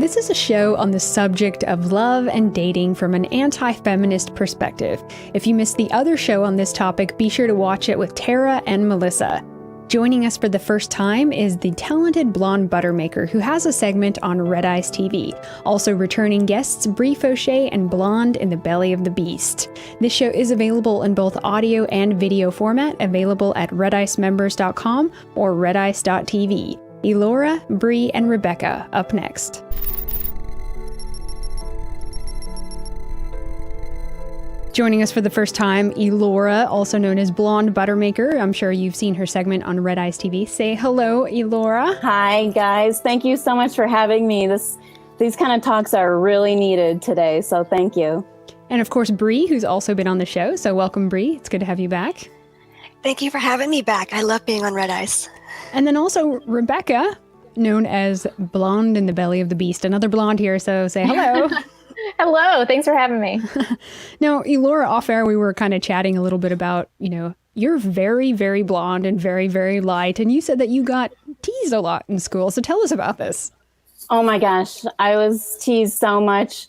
This is a show on the subject of love and dating from an anti-feminist perspective. If you missed the other show on this topic, be sure to watch it with Tara and Melissa. Joining us for the first time is the talented blonde buttermaker who has a segment on Red Ice TV. Also returning guests Brie Fauché and Blonde in the Belly of the Beast. This show is available in both audio and video format, available at redicemembers.com or redice.tv. Elora, Brie, and Rebecca up next. Joining us for the first time, Elora, also known as Blonde Buttermaker. I'm sure you've seen her segment on Red Ice TV. Say hello, Elora. Hi, guys. Thank you so much for having me. These kind of talks are really needed today, so thank you. And of course, Brie, who's also been on the show. So welcome, Brie. It's good to have you back. Thank you for having me back. I love being on Red Ice. And then also Rebecca, known as Blonde in the Belly of the Beast. Another blonde here, so say hello. Hello, thanks for having me. Now, Elora, off air, we were kind of chatting a little bit about, you're very, very blonde and very, very light. And you said that you got teased a lot in school. So tell us about this. Oh my gosh, I was teased so much.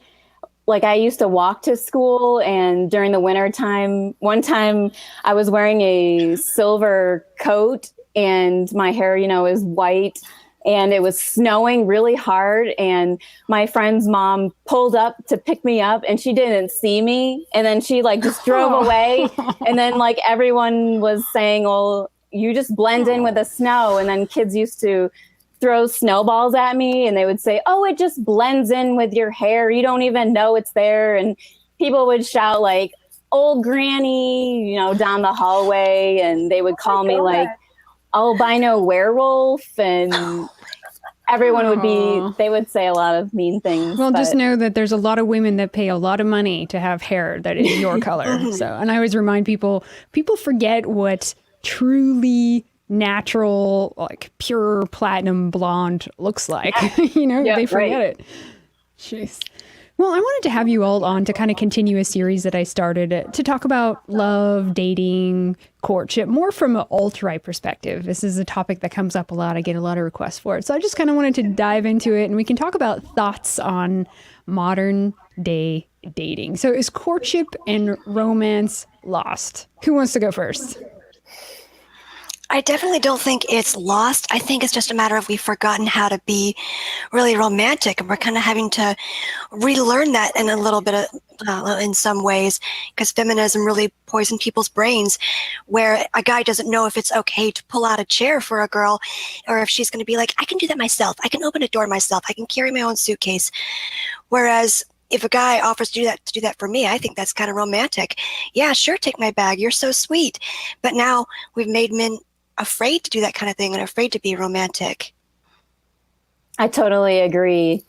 Like, I used to walk to school, and during the winter time, one time I was wearing a silver coat and my hair, is white. And it was snowing really hard, and my friend's mom pulled up to pick me up, and she didn't see me. And then she just drove away. And then everyone was saying, "Oh, you just blend in with the snow." And then kids used to throw snowballs at me, and they would say, "Oh, it just blends in with your hair. You don't even know it's there." And people would shout "Old Granny," down the hallway, and they would call me albino werewolf, and everyone they would say a lot of mean things. Well, just know that there's a lot of women that pay a lot of money to have hair that is your color. So, and I always remind people forget what truly natural, pure platinum blonde looks like. They forget it. Jeez. Well, I wanted to have you all on to kind of continue a series that I started to talk about love, dating, courtship, more from an alt-right perspective. This is a topic that comes up a lot. I get a lot of requests for it. So I just kind of wanted to dive into it, and we can talk about thoughts on modern day dating. So is courtship and romance lost? Who wants to go first? I definitely don't think it's lost. I think it's just a matter of we've forgotten how to be really romantic, and we're kind of having to relearn that in a little bit of, in some ways, because feminism really poisoned people's brains, where a guy doesn't know if it's okay to pull out a chair for a girl, or if she's going to be like, I can do that myself. I can open a door myself. I can carry my own suitcase. Whereas if a guy offers to do that for me, I think that's kind of romantic. Yeah, sure, take my bag. You're so sweet. But now we've made men afraid to do that kind of thing and afraid to be romantic. I totally agree.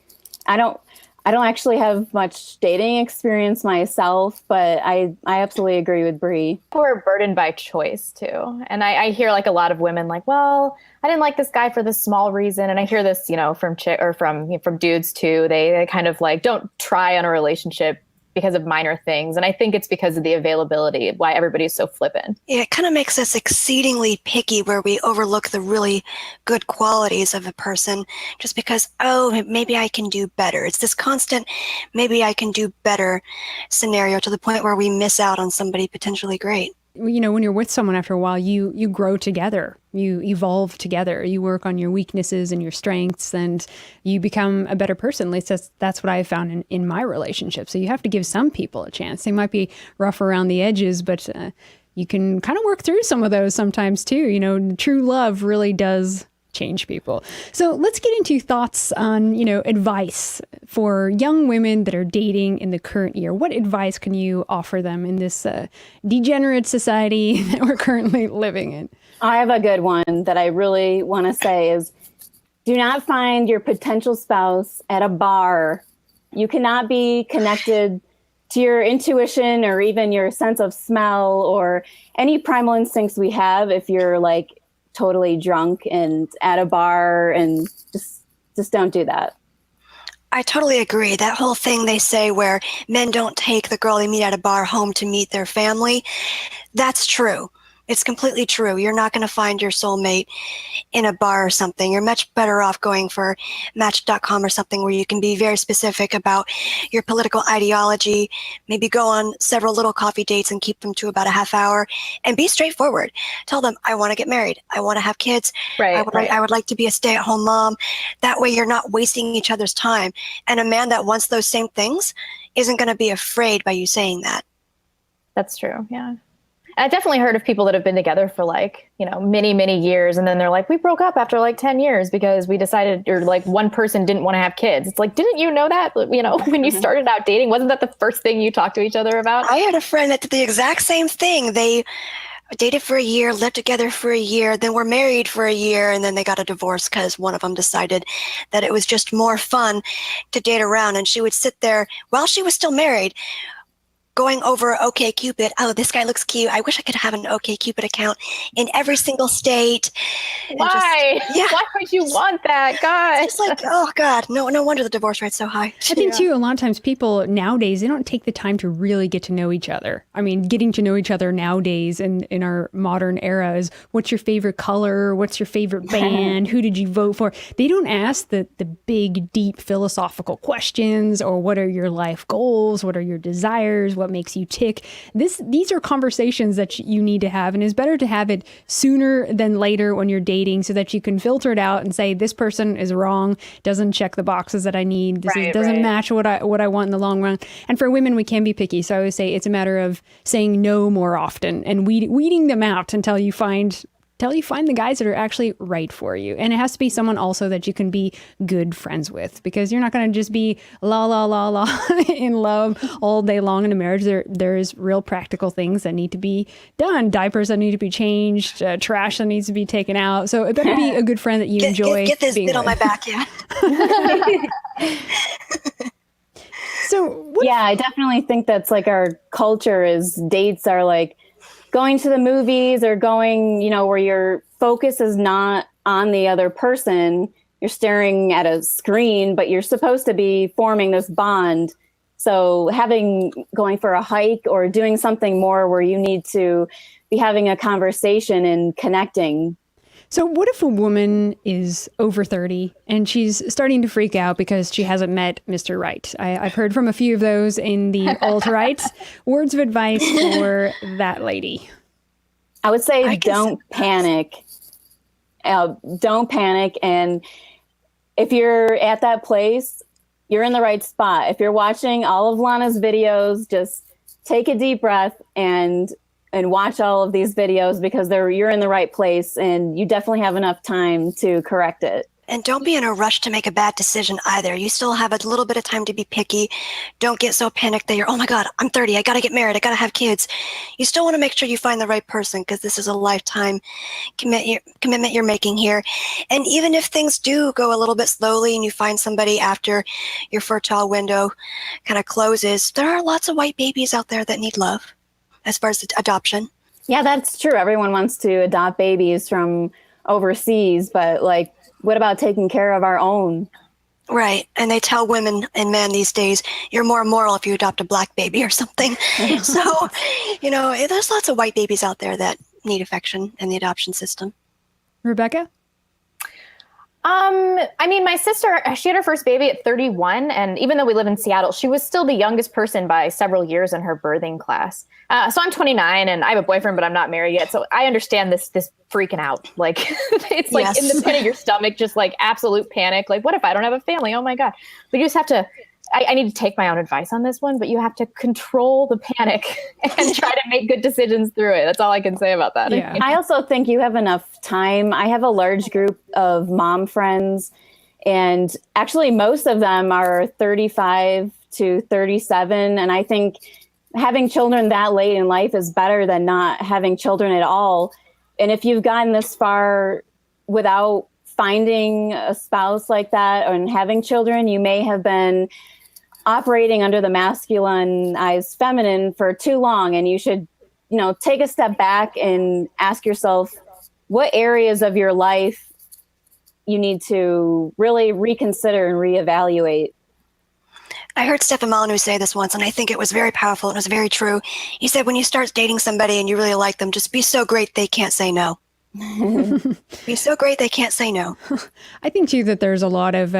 I don't actually have much dating experience myself, but I absolutely agree with Brie. We're burdened by choice too. And I hear a lot of women well, I didn't like this guy for this small reason. And I hear this, from dudes too. They kind of don't try on a relationship because of minor things. And I think it's because of the availability, why everybody's so flippant. Yeah, it kind of makes us exceedingly picky, where we overlook the really good qualities of a person just because, maybe I can do better. It's this constant, maybe I can do better scenario, to the point where we miss out on somebody potentially great. When you're with someone after a while, you grow together, you evolve together, you work on your weaknesses and your strengths, and you become a better person. At least that's what I've found in my relationship. So you have to give some people a chance. They might be rough around the edges, but you can kind of work through some of those sometimes too. True love really does change people. So let's get into thoughts on, advice for young women that are dating in the current year. What advice can you offer them in this degenerate society that we're currently living in? I have a good one that I really want to say is, do not find your potential spouse at a bar. You cannot be connected to your intuition or even your sense of smell or any primal instincts we have if you're totally drunk and at a bar, and just don't do that. I totally agree. That whole thing they say where men don't take the girl they meet at a bar home to meet their family, that's true. It's completely true. You're not going to find your soulmate in a bar or something. You're much better off going for Match.com or something where you can be very specific about your political ideology, maybe go on several little coffee dates and keep them to about a half hour, and be straightforward. Tell them, I want to get married. I want to have kids. I would like to be a stay-at-home mom. That way you're not wasting each other's time. And a man that wants those same things isn't going to be afraid by you saying that. That's true. Yeah. I definitely heard of people that have been together for like, many, many years. And then they're like, we broke up after like 10 years because we decided, or like one person didn't want to have kids. It's like, didn't you know that, when you started out dating, wasn't that the first thing you talked to each other about? I had a friend that did the exact same thing. They dated for a year, lived together for a year, then were married for a year, and then they got a divorce because one of them decided that it was just more fun to date around. And she would sit there while she was still married, going over OkCupid. Oh, this guy looks cute. I wish I could have an OkCupid account in every single state. Why? Why would you want that? God. It's just like, oh God, no wonder the divorce rate's so high. I think too, a lot of times people nowadays, they don't take the time to really get to know each other. I mean, getting to know each other nowadays in our modern era is, what's your favorite color? What's your favorite band? Who did you vote for? They don't ask the big, deep philosophical questions, or what are your life goals? What are your desires? What makes you tick? These are conversations that you need to have, and it's better to have it sooner than later when you're dating, so that you can filter it out and say, this person is wrong, doesn't check the boxes that I need, doesn't match what I want in the long run. And for women, we can be picky, so I always say it's a matter of saying no more often and weeding them out until you find the guys that are actually right for you. And it has to be someone also that you can be good friends with, because you're not going to just be la la la la in love all day long in a marriage. There's real practical things that need to be done, diapers that need to be changed, trash that needs to be taken out. So it better be a good friend that you enjoy. Get this bit on my back, yeah. So I definitely think that's like our culture is dates are like going to the movies or going, where your focus is not on the other person. You're staring at a screen, but you're supposed to be forming this bond. So going for a hike or doing something more where you need to be having a conversation and connecting. So what if a woman is over 30 and she's starting to freak out because she hasn't met Mr. Right? I've heard from a few of those in the alt-right. Words of advice for that lady. I would say don't panic. Don't panic. And if you're at that place, you're in the right spot. If you're watching all of Lana's videos, just take a deep breath and watch all of these videos, because you're in the right place and you definitely have enough time to correct it. And don't be in a rush to make a bad decision either. You still have a little bit of time to be picky. Don't get so panicked that you're, oh my God, I'm 30. I got to get married. I got to have kids. You still want to make sure you find the right person, because this is a lifetime commitment you're making here. And even if things do go a little bit slowly and you find somebody after your fertile window kind of closes, there are lots of white babies out there that need love as far as adoption. Yeah, that's true. Everyone wants to adopt babies from overseas, but like, what about taking care of our own? Right. And they tell women and men these days, you're more moral if you adopt a black baby or something. So, there's lots of white babies out there that need affection in the adoption system. Rebecca? I mean, my sister, she had her first baby at 31. And even though we live in Seattle, she was still the youngest person by several years in her birthing class. So I'm 29 and I have a boyfriend, but I'm not married yet. So I understand this freaking out. Like, it's like in the pit of your stomach, just like absolute panic. Like, what if I don't have a family? Oh my God. But you just have to, I need to take my own advice on this one, but you have to control the panic and try to make good decisions through it. That's all I can say about that. Yeah. I also think you have enough time. I have a large group of mom friends, and actually most of them are 35 to 37. And I think having children that late in life is better than not having children at all. And if you've gotten this far without finding a spouse like that and having children, you may have been operating under the masculinized feminine for too long. And you should, take a step back and ask yourself what areas of your life you need to really reconsider and reevaluate. I heard Stefan Molyneux say this once, and I think it was very powerful and it was very true. He said, when you start dating somebody and you really like them, just be so great they can't say no. Be so great they can't say no. I think too that there's a lot of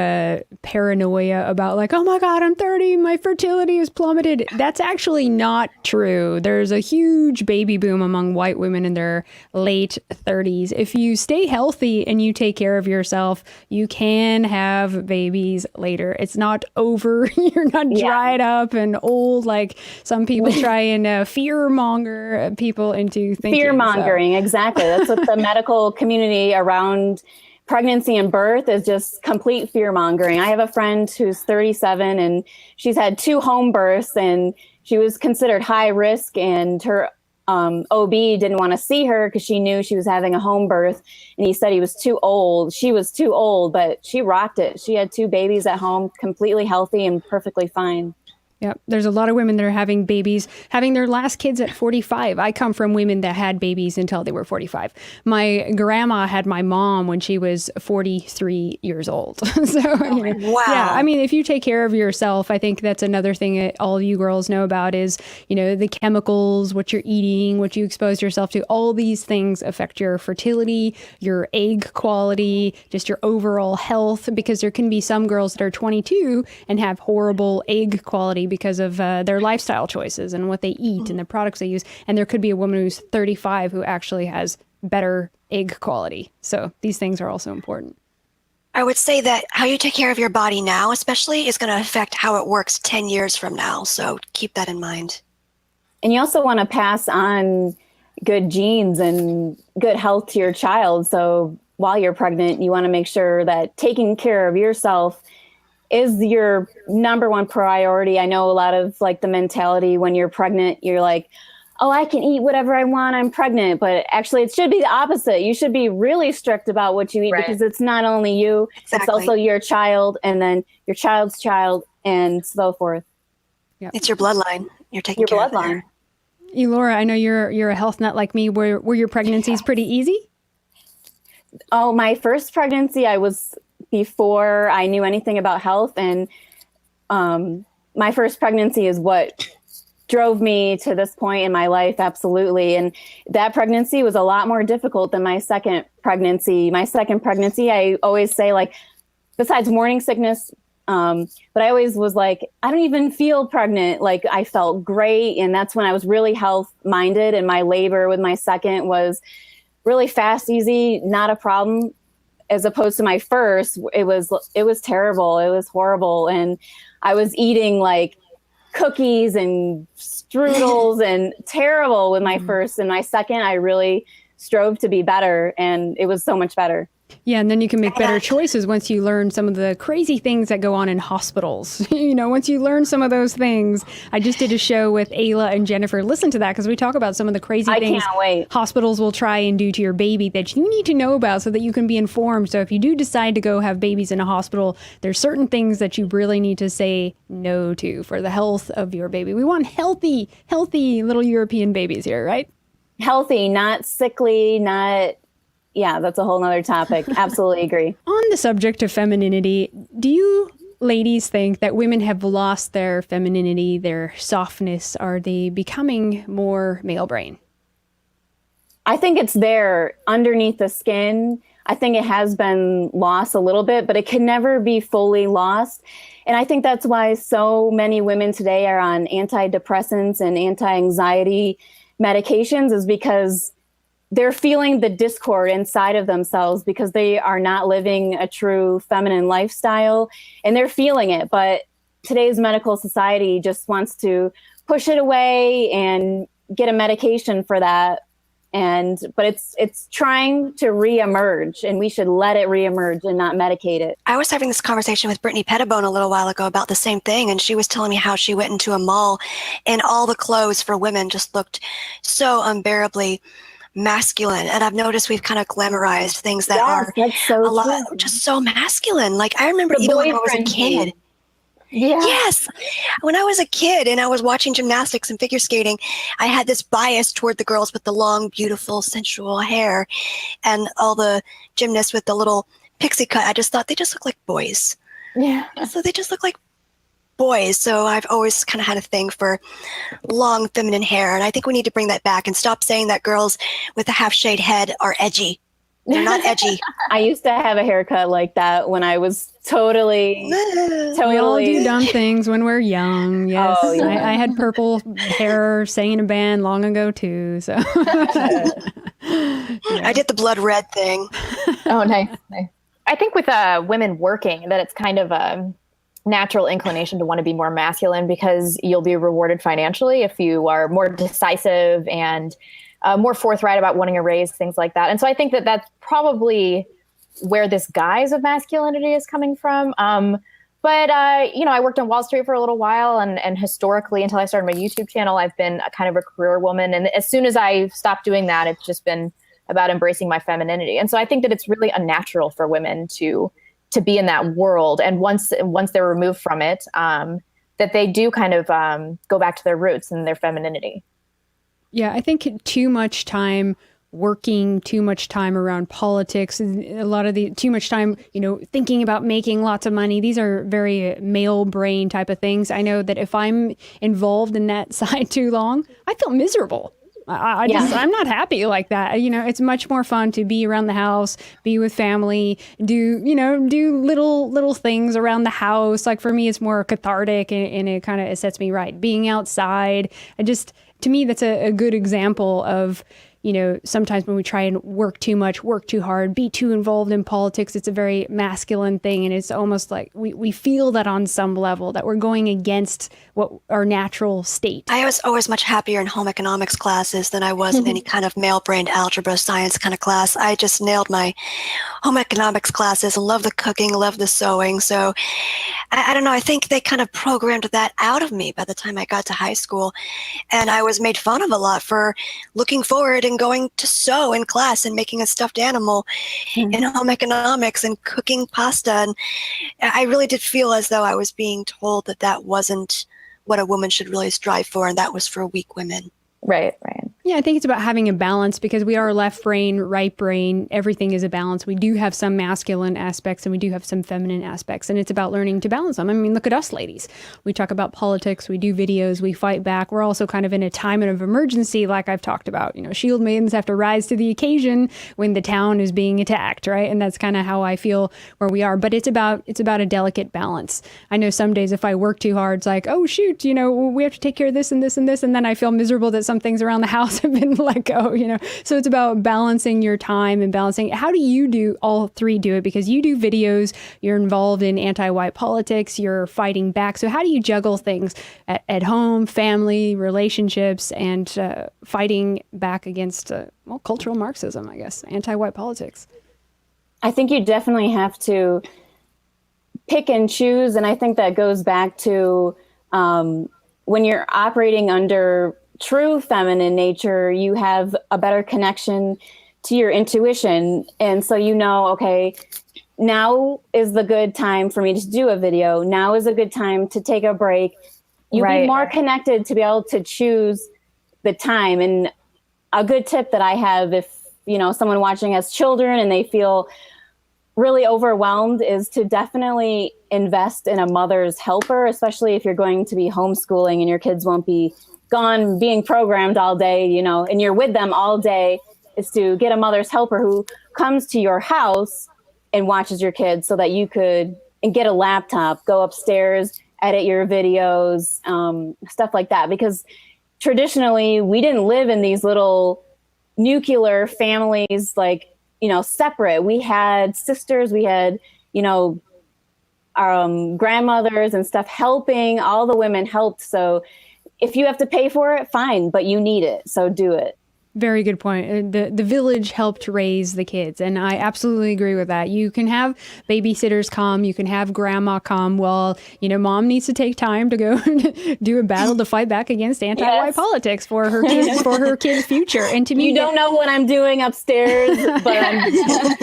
paranoia about like, oh my God, I'm 30, my fertility is plummeted. That's actually not true. There's a huge baby boom among white women in their late 30s. If you stay healthy and you take care of yourself, you can have babies later. It's not over. You're not dried up and old like some people try and fear monger people into thinking. Fear mongering, exactly. That's what the medical community around pregnancy and birth is, just complete fear mongering. I have a friend who's 37 and she's had 2 home births and she was considered high risk, and her OB didn't want to see her because she knew she was having a home birth, and he said he was too old. She was too old, but she rocked it. She had 2 babies at home, completely healthy and perfectly fine. Yeah, there's a lot of women that are having babies, having their last kids at 45. I come from women that had babies until they were 45. My grandma had my mom when she was 43 years old. So, Wow. yeah, I mean, if you take care of yourself, I think that's another thing that all you girls know about is, the chemicals, what you're eating, what you expose yourself to. All these things affect your fertility, your egg quality, just your overall health, because there can be some girls that are 22 and have horrible egg quality because of their lifestyle choices and what they eat and the products they use. And there could be a woman who's 35 who actually has better egg quality. So these things are also important. I would say that how you take care of your body now, especially, is going to affect how it works 10 years from now. So keep that in mind. And you also want to pass on good genes and good health to your child. So while you're pregnant, you want to make sure that taking care of yourself is your number one priority. I know a lot of like the mentality when you're pregnant, you're like, oh, I can eat whatever I want, I'm pregnant. But actually, it should be the opposite. You should be really strict about what you eat, because it's not only you, it's also your child, and then your child's child, and so forth. Yep. It's your bloodline. You're taking Your care bloodline. of there. Elora, I know you're a health nut like me. Were your pregnancies pretty easy? Oh, my first pregnancy, I was before I knew anything about health. And my first pregnancy is what drove me to this point in my life. Absolutely. And that pregnancy was a lot more difficult than my second pregnancy. My second pregnancy, I always say, like, besides morning sickness, but I always was like, I don't even feel pregnant. Like, I felt great. And that's when I was really health minded. And my labor with my second was really fast, easy, not a problem. As opposed to my first, it was terrible. It was horrible. And I was eating like cookies and strudels and terrible with my first. And my second, I really strove to be better, and it was so much better. Yeah, and then you can make better choices once you learn some of the crazy things that go on in hospitals. Once you learn some of those things. I just did a show with Ayla and Jennifer. Listen to that, because we talk about some of the crazy things hospitals will try and do to your baby that you need to know about so that you can be informed. So if you do decide to go have babies in a hospital, there's certain things that you really need to say no to for the health of your baby. We want healthy little European babies here, right? Healthy, not sickly, not... Yeah, that's a whole nother topic. Absolutely agree. On the subject of femininity, do you ladies think that women have lost their femininity, their softness? Are they becoming more male brain? I think it's there underneath the skin. I think it has been lost a little bit, but it can never be fully lost. And I think that's why so many women today are on antidepressants and anti-anxiety medications, is because they're feeling the discord inside of themselves because they are not living a true feminine lifestyle, and they're feeling it. But today's medical society just wants to push it away and get a medication for that. But it's trying to reemerge, and we should let it reemerge and not medicate it. I was having this conversation with Brittany Pettibone a little while ago about the same thing, and she was telling me how she went into a mall and all the clothes for women just looked so unbearably masculine. And I've noticed we've kind of glamorized things that are so a lot just so masculine. Like, I remember even when I was a kid. Yeah. Yes. When I was a kid and I was watching gymnastics and figure skating, I had this bias toward the girls with the long, beautiful, sensual hair, and all the gymnasts with the little pixie cut. I just thought they just look like boys. Yeah. So they just look like boys, so I've always kind of had a thing for long feminine hair, and I think we need to bring that back and stop saying that girls with a half shade head are edgy. They're not edgy. I used to have a haircut like that when I was totally. We all do dumb things when we're young. Yes, Oh, yeah. I had purple hair, sang in a band long ago too. So I did the blood red thing. Oh, nice. I think with women working, that it's kind of a natural inclination to want to be more masculine because you'll be rewarded financially if you are more decisive and more forthright about wanting a raise, things like that. And so I think that that's probably where this guise of masculinity is coming from. But I worked on Wall Street for a little while, and historically, until I started my YouTube channel, I've been a kind of a career woman. And as soon as I stopped doing that, it's just been about embracing my femininity. And so I think that it's really unnatural for women to be in that world. And once they're removed from it, that they do kind of go back to their roots and their femininity. yeah, I think too much time working, too much time around politics, a lot of too much time, thinking about making lots of money. These are very male brain type of things. I know that if I'm involved in that side too long, I feel miserable. I'm not happy like that. It's much more fun to be around the house, be with family, do little things around the house. Like for me, it's more cathartic and it sets me right. Being outside, to me, that's a good example of, sometimes when we try and work too much, work too hard, be too involved in politics, it's a very masculine thing. And it's almost like we feel that on some level that we're going against what our natural state. I was always much happier in home economics classes than I was in any kind of male-brained algebra science kind of class. I just nailed my home economics classes and loved the cooking, loved the sewing. So I don't know, I think they kind of programmed that out of me by the time I got to high school. And I was made fun of a lot for looking forward and going to sew in class and making a stuffed animal in home economics and cooking pasta. And I really did feel as though I was being told that wasn't what a woman should really strive for, and that was for weak women. Right. Yeah, I think it's about having a balance because we are left brain, right brain. Everything is a balance. We do have some masculine aspects and we do have some feminine aspects. And it's about learning to balance them. I mean, look at us ladies. We talk about politics. We do videos. We fight back. We're also kind of in a time of emergency, like I've talked about. Shield maidens have to rise to the occasion when the town is being attacked, right? And that's kind of how I feel where we are. But it's about a delicate balance. I know some days if I work too hard, it's like, oh, shoot, we have to take care of this and this and this. And then I feel miserable that some things around the house have been let go, So it's about balancing your time and balancing. How do you do all three do it? Because you do videos, you're involved in anti-white politics, you're fighting back. So how do you juggle things at home, family, relationships, and fighting back against, cultural Marxism, I guess, anti-white politics? I think you definitely have to pick and choose. And I think that goes back to when you're operating under true feminine nature, you have a better connection to your intuition. And so, okay, now is the good time for me to do a video. Now is a good time to take a break. You'll be more connected to be able to choose the time. And a good tip that I have, if, someone watching has children and they feel really overwhelmed, is to definitely invest in a mother's helper, especially if you're going to be homeschooling and your kids won't be gone being programmed all day, and you're with them all day, is to get a mother's helper who comes to your house and watches your kids so that you could get a laptop, go upstairs, edit your videos, stuff like that. Because traditionally we didn't live in these little nuclear families, separate. We had sisters, we had, grandmothers and stuff helping. All the women helped. So if you have to pay for it, fine, but you need it, so do it. Very good point. The village helped raise the kids, and I absolutely agree with that. You can have babysitters come, you can have grandma come. Well, mom needs to take time to go do a battle to fight back against anti-white politics for her kids, for her kids' future. And to me, you don't know what I'm doing upstairs, but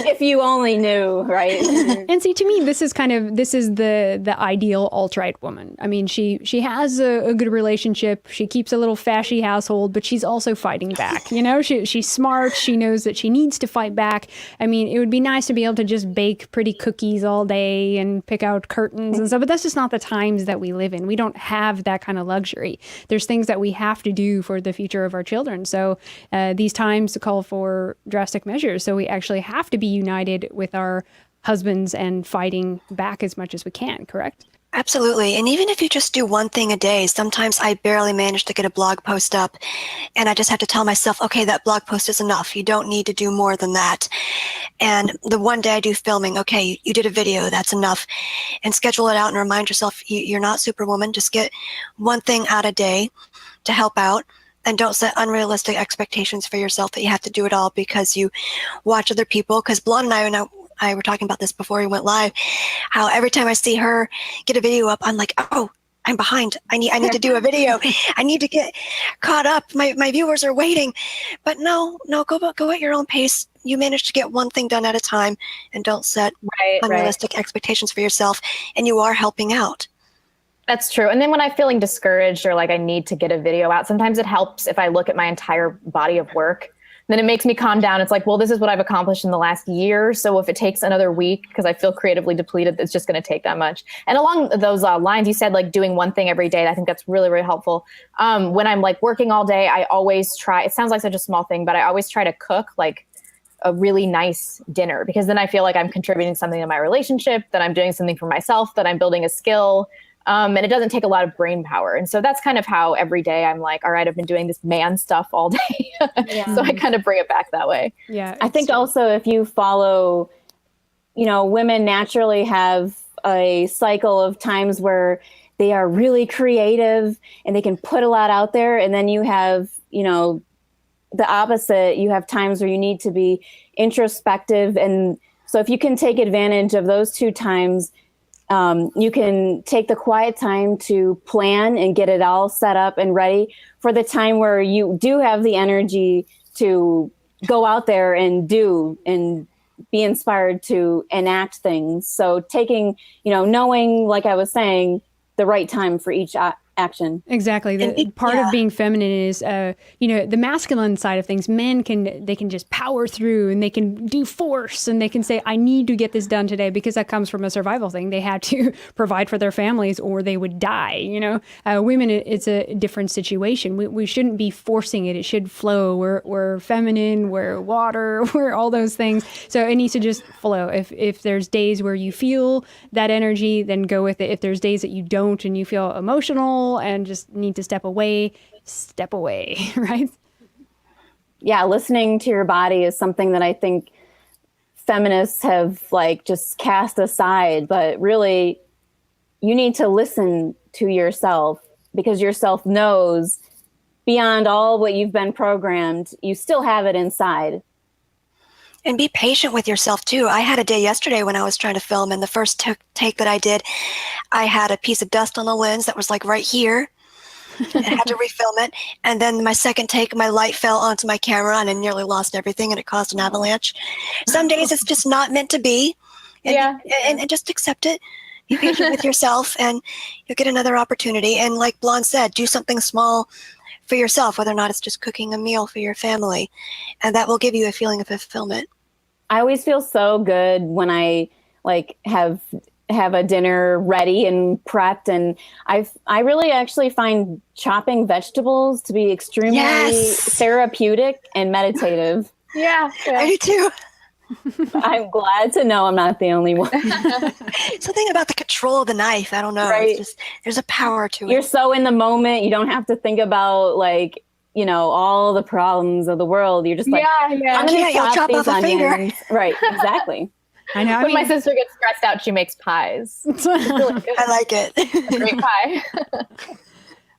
if you only knew, right? And see, to me, this is the ideal alt-right woman. I mean, she has a good relationship. She keeps a little fashy household, but she's also fighting back. You know, she's smart. She knows that she needs to fight back. I mean, it would be nice to be able to just bake pretty cookies all day and pick out curtains and stuff, but that's just not the times that we live in. We don't have that kind of luxury. There's things that we have to do for the future of our children. So these times call for drastic measures. So we actually have to be united with our husbands and fighting back as much as we can, correct? Absolutely. And even if you just do one thing a day, sometimes I barely manage to get a blog post up, and I just have to tell myself, okay, that blog post is enough. You don't need to do more than that. And the one day I do filming, okay, you did a video, that's enough. And schedule it out and remind yourself you're not Superwoman. Just get one thing out a day to help out. And don't set unrealistic expectations for yourself that you have to do it all because you watch other people. Because Blonde and I were talking about this before we went live, how every time I see her get a video up, I'm like, oh, I'm behind. I need to do a video. I need to get caught up. My viewers are waiting. But no, go at your own pace. You manage to get one thing done at a time, and don't set unrealistic expectations for yourself. And you are helping out. That's true. And then when I'm feeling discouraged or like I need to get a video out, sometimes it helps if I look at my entire body of work. Then it makes me calm down. It's like, well, this is what I've accomplished in the last year. So if it takes another week, because I feel creatively depleted, it's just going to take that much. And along those lines, you said like doing one thing every day. I think that's really, really helpful. When I'm like working all day, I always try, it sounds like such a small thing, but I always try to cook like a really nice dinner, because then I feel like I'm contributing something to my relationship, that I'm doing something for myself, that I'm building a skill. And it doesn't take a lot of brain power. And so that's kind of how every day I'm like, all right, I've been doing this man stuff all day. So I kind of bring it back that way. Yeah. I think also if you follow, women naturally have a cycle of times where they are really creative and they can put a lot out there. And then you have, the opposite. You have times where you need to be introspective. And so if you can take advantage of those two times, you can take the quiet time to plan and get it all set up and ready for the time where you do have the energy to go out there and do and be inspired to enact things. So taking, knowing, like I was saying, the right time for each action. Exactly. The part of being feminine is, the masculine side of things. Men they can just power through and they can do force and they can say, I need to get this done today, because that comes from a survival thing. They had to provide for their families or they would die. Women, it's a different situation. We shouldn't be forcing it. It should flow. We're feminine, we're water, we're all those things. So it needs to just flow. If there's days where you feel that energy, then go with it. If there's days that you don't and you feel emotional and just need to step away, right? Yeah, listening to your body is something that I think feminists have just cast aside, but really you need to listen to yourself, because yourself knows beyond all what you've been programmed, you still have it inside. And be patient with yourself, too. I had a day yesterday when I was trying to film, and the first take that I did, I had a piece of dust on the lens that was right here. I had to refilm it. And then my second take, my light fell onto my camera, and I nearly lost everything, and it caused an avalanche. Some days it's just not meant to be. And, and just accept it. Be patient with yourself, and you'll get another opportunity. And like Blonde said, do something small for yourself, whether or not it's just cooking a meal for your family. And that will give you a feeling of fulfillment. I always feel so good when I have a dinner ready and prepped, and I really actually find chopping vegetables to be extremely therapeutic and meditative. Yeah. I do too. I'm glad to know I'm not the only one. Something about the control of the knife. I don't know. Right. It's just, there's a power to it. You're so in the moment. You don't have to think about all the problems of the world. You're just I'm gonna chop off a finger. Right, exactly. I know. When my sister gets stressed out, she makes pies. It's really good. I like it. Great pie.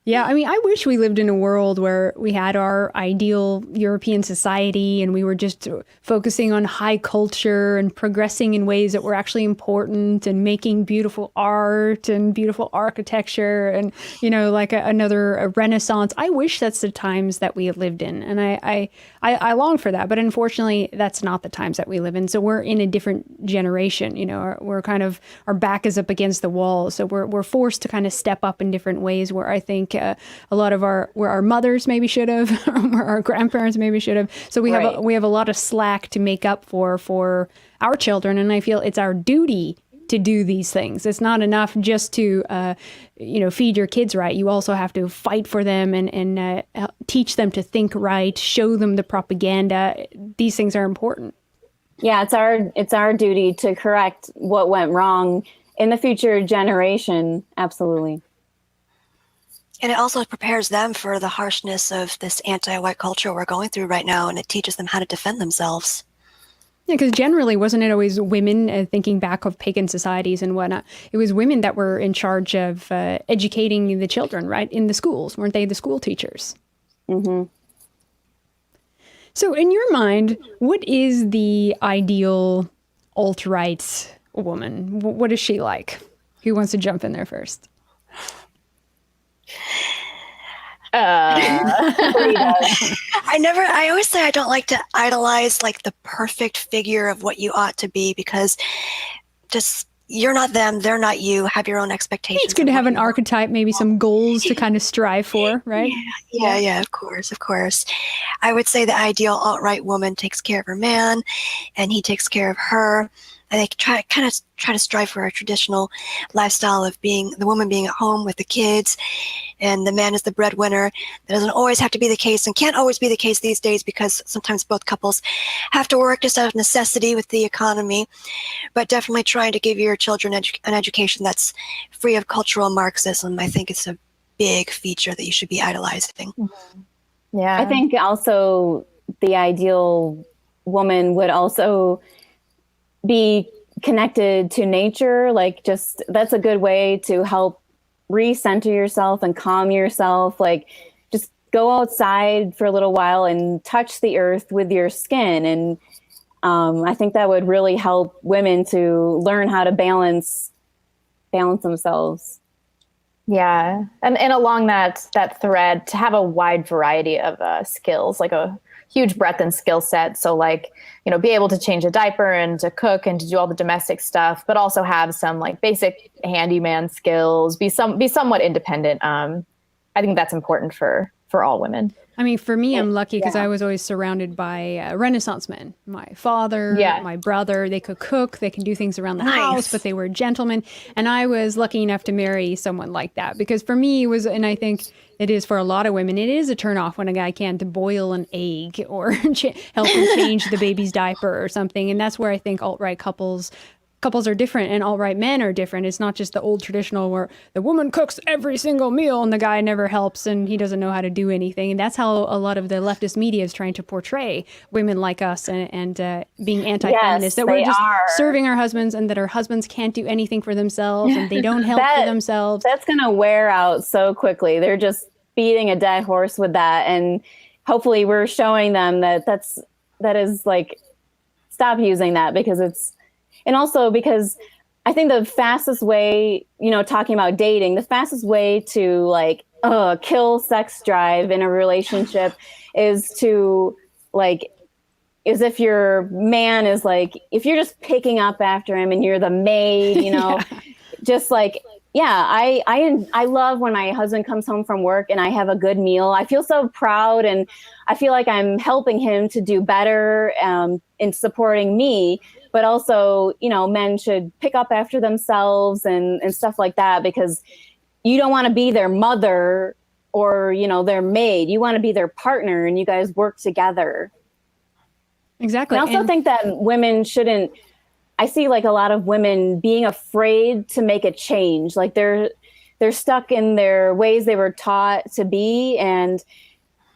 Yeah, I mean, I wish we lived in a world where we had our ideal European society and we were just focusing on high culture and progressing in ways that were actually important and making beautiful art and beautiful architecture and, another Renaissance. I wish that's the times that we lived in. And I long for that. But unfortunately, that's not the times that we live in. So we're in a different generation. We're kind of, our back is up against the wall. So we're forced to kind of step up in different ways where I think a lot of where our mothers maybe should have, where our grandparents maybe should have. So we have a lot of slack to make up for our children, and I feel it's our duty to do these things. It's not enough just to, feed your kids right. You also have to fight for them and teach them to think right, show them the propaganda. These things are important. Yeah, it's our duty to correct what went wrong in the future generation. Absolutely. And it also prepares them for the harshness of this anti-white culture we're going through right now, and it teaches them how to defend themselves. Yeah, because generally, wasn't it always women, thinking back of pagan societies and whatnot, it was women that were in charge of educating the children, right, in the schools. Weren't they the school teachers? Mm-hmm. So in your mind, what is the ideal alt-right woman? What is she like? Who wants to jump in there first? I always say I don't like to idolize like the perfect figure of what you ought to be, because just you're not them, they're not you. Have your own expectations. It's good to have an archetype, maybe some goals to kind of strive for, right? Yeah, of course. I would say the ideal alt-right woman takes care of her man, and he takes care of her. And they try to strive for a traditional lifestyle of being the woman being at home with the kids, and the man is the breadwinner. That doesn't always have to be the case, and can't always be the case these days, because sometimes both couples have to work just out of necessity with the economy. But definitely trying to give your children an education that's free of cultural Marxism, I think it's a big feature that you should be idolizing. Yeah, I think also the ideal woman would also be connected to nature. Like, just that's a good way to help recenter yourself and calm yourself. Like, just go outside for a little while and touch the earth with your skin. And I think that would really help women to learn how to balance themselves. Yeah. And along that thread, to have a wide variety of skills, like a huge breadth and skill set. So like, be able to change a diaper and to cook and to do all the domestic stuff, but also have some like basic handyman skills, be somewhat independent. I think that's important for all women. I mean, for me, I'm lucky because I was always surrounded by Renaissance men. My father, my brother, they could cook, they can do things around the house, but they were gentlemen. And I was lucky enough to marry someone like that, because for me it was, and I think it is for a lot of women, it is a turnoff when a guy can't boil an egg or help him change the baby's diaper or something. And that's where I think alt-right couples are different, and alt-right men are different. It's not just the old traditional where the woman cooks every single meal and the guy never helps and he doesn't know how to do anything. And that's how a lot of the leftist media is trying to portray women like us and being anti-feminist, that we're just serving our husbands and that our husbands can't do anything for themselves and they don't help for themselves. That's going to wear out so quickly. They're just beating a dead horse with that. And hopefully we're showing them that is like, stop using that, because and also because I think the fastest way, talking about dating, the fastest way to like kill sex drive in a relationship is if your man is like, if you're just picking up after him and you're the maid, just like, I love when my husband comes home from work and I have a good meal. I feel so proud, and I feel like I'm helping him to do better in supporting me. But also, men should pick up after themselves and stuff like that, because you don't want to be their mother or, their maid. You want to be their partner, and you guys work together. Exactly. I also think that women shouldn't, I see like a lot of women being afraid to make a change. Like they're stuck in their ways they were taught to be, and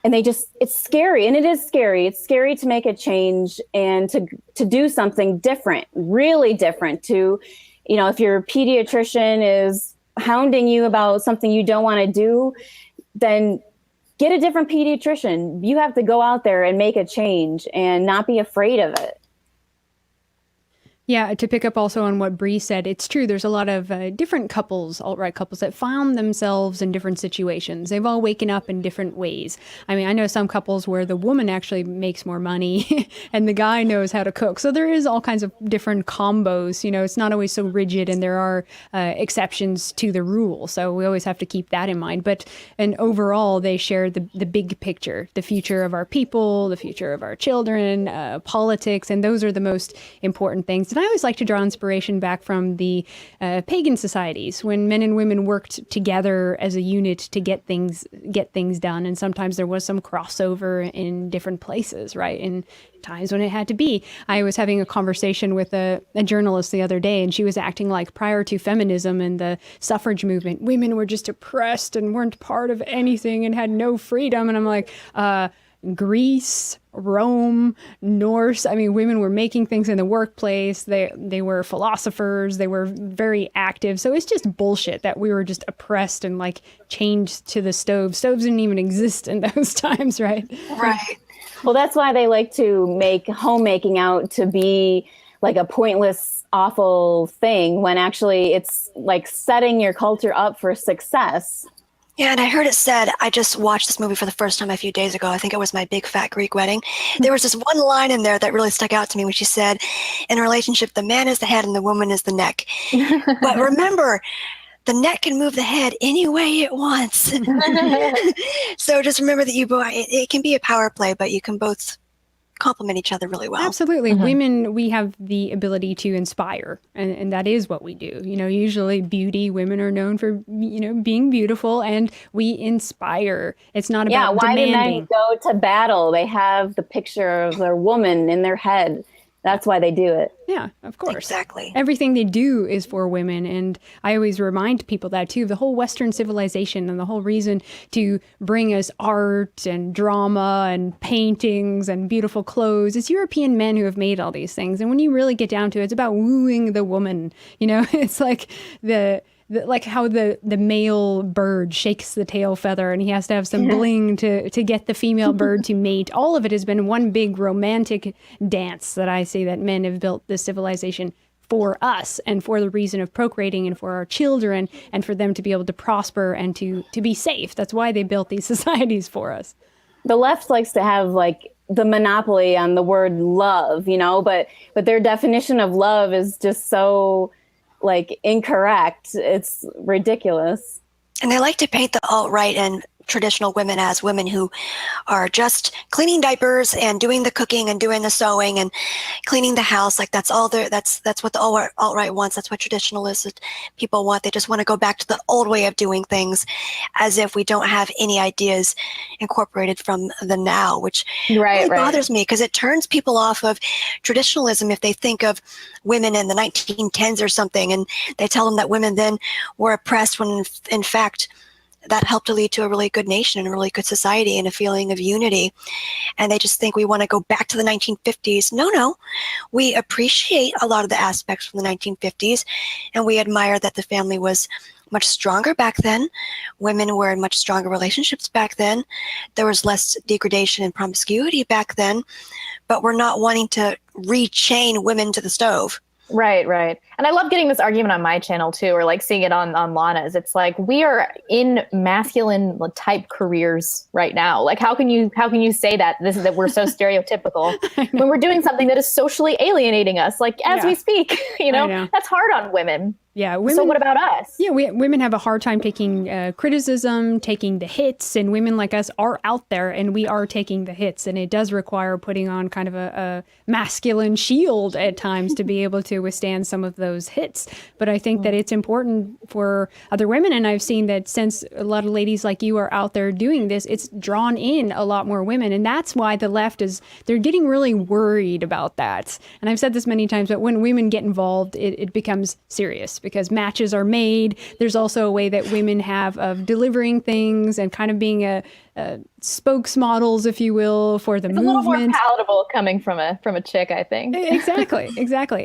it's scary. And it is scary. It's scary to make a change and to do something different, really different. To, if your pediatrician is hounding you about something you don't want to do, then get a different pediatrician. You have to go out there and make a change and not be afraid of it. Yeah, to pick up also on what Bree said, it's true. There's a lot of different couples, alt-right couples, that found themselves in different situations. They've all waken up in different ways. I mean, I know some couples where the woman actually makes more money and the guy knows how to cook. So there is all kinds of different combos. You know, it's not always so rigid, and there are exceptions to the rule. So we always have to keep that in mind. But and overall, they share the big picture, the future of our people, the future of our children, politics, and those are the most important things. And I always like to draw inspiration back from the pagan societies when men and women worked together as a unit to get things done. And sometimes there was some crossover in different places, right? In times when it had to be. I was having a conversation with a journalist the other day, and she was acting like prior to feminism and the suffrage movement, women were just oppressed and weren't part of anything and had no freedom. And I'm like, Greece, Rome, Norse. I mean, women were making things in the workplace. They were philosophers. They were very active. So it's just bullshit that we were just oppressed and like chained to the stove. Stoves didn't even exist in those times, right? Right. Well, that's why they like to make homemaking out to be like a pointless, awful thing when actually it's like setting your culture up for success. Yeah, and I heard it said, I just watched this movie for the first time a few days ago. I think it was My Big Fat Greek Wedding. There was this one line in there that really stuck out to me when she said, in a relationship, the man is the head and the woman is the neck. But remember, the neck can move the head any way it wants. So just remember that it can be a power play, but you can both complement each other really well. Absolutely. Women, we have the ability to inspire, and that is what we do. You know, usually beauty, women are known for, you know, being beautiful, and we inspire. It's not about why demanding. do men go to battle? They have the picture of their woman in their head. That's why they do it. Yeah, of course. Exactly. Everything they do is for women. And I always remind people that too, the whole Western civilization and the whole reason to bring us art and drama and paintings and beautiful clothes. It's European men who have made all these things. And when you really get down to it, it's about wooing the woman. You know, it's like like how the male bird shakes the tail feather and he has to have some bling to get the female bird to mate. All of it has been one big romantic dance that I see that men have built this civilization for us and for the reason of procreating and for our children and for them to be able to prosper and to be safe. That's why they built these societies for us. The left likes to have like the monopoly on the word love, you know, but their definition of love is just so like incorrect. It's ridiculous. And they like to paint the alt-right and traditional women as women who are just cleaning diapers and doing the cooking and doing the sewing and cleaning the house. Like that's all that's what the alt-right wants. That's what traditionalist people want. They just want to go back to the old way of doing things, as if we don't have any ideas incorporated from the now, which really bothers me because it turns people off of traditionalism if they think of women in the 1910s or something and they tell them that women then were oppressed when in fact that helped to lead to a really good nation and a really good society and a feeling of unity. And they just think we want to go back to the 1950s. No. We appreciate a lot of the aspects from the 1950s, and we admire that the family was much stronger back then. Women were in much stronger relationships back then. There was less degradation and promiscuity back then, but we're not wanting to rechain women to the stove. Right. And I love getting this argument on my channel too, or like seeing it on Lana's. It's like we are in masculine type careers right now. Like how can you say that we're so stereotypical when we're doing something that is socially alienating us, like as we speak, you know, that's hard on women. Yeah. Women, so what about us? Yeah, women have a hard time taking criticism, taking the hits, and women like us are out there and we are taking the hits. And it does require putting on kind of a masculine shield at times to be able to withstand some of those hits. But I think that it's important for other women. And I've seen that since a lot of ladies like you are out there doing this, it's drawn in a lot more women. And that's why the left they're getting really worried about that. And I've said this many times, but when women get involved, it becomes serious. Because matches are made. There's also a way that women have of delivering things and kind of being spokesmodels, if you will, for the It's a little more movement. palatable coming from a chick, I think. Exactly.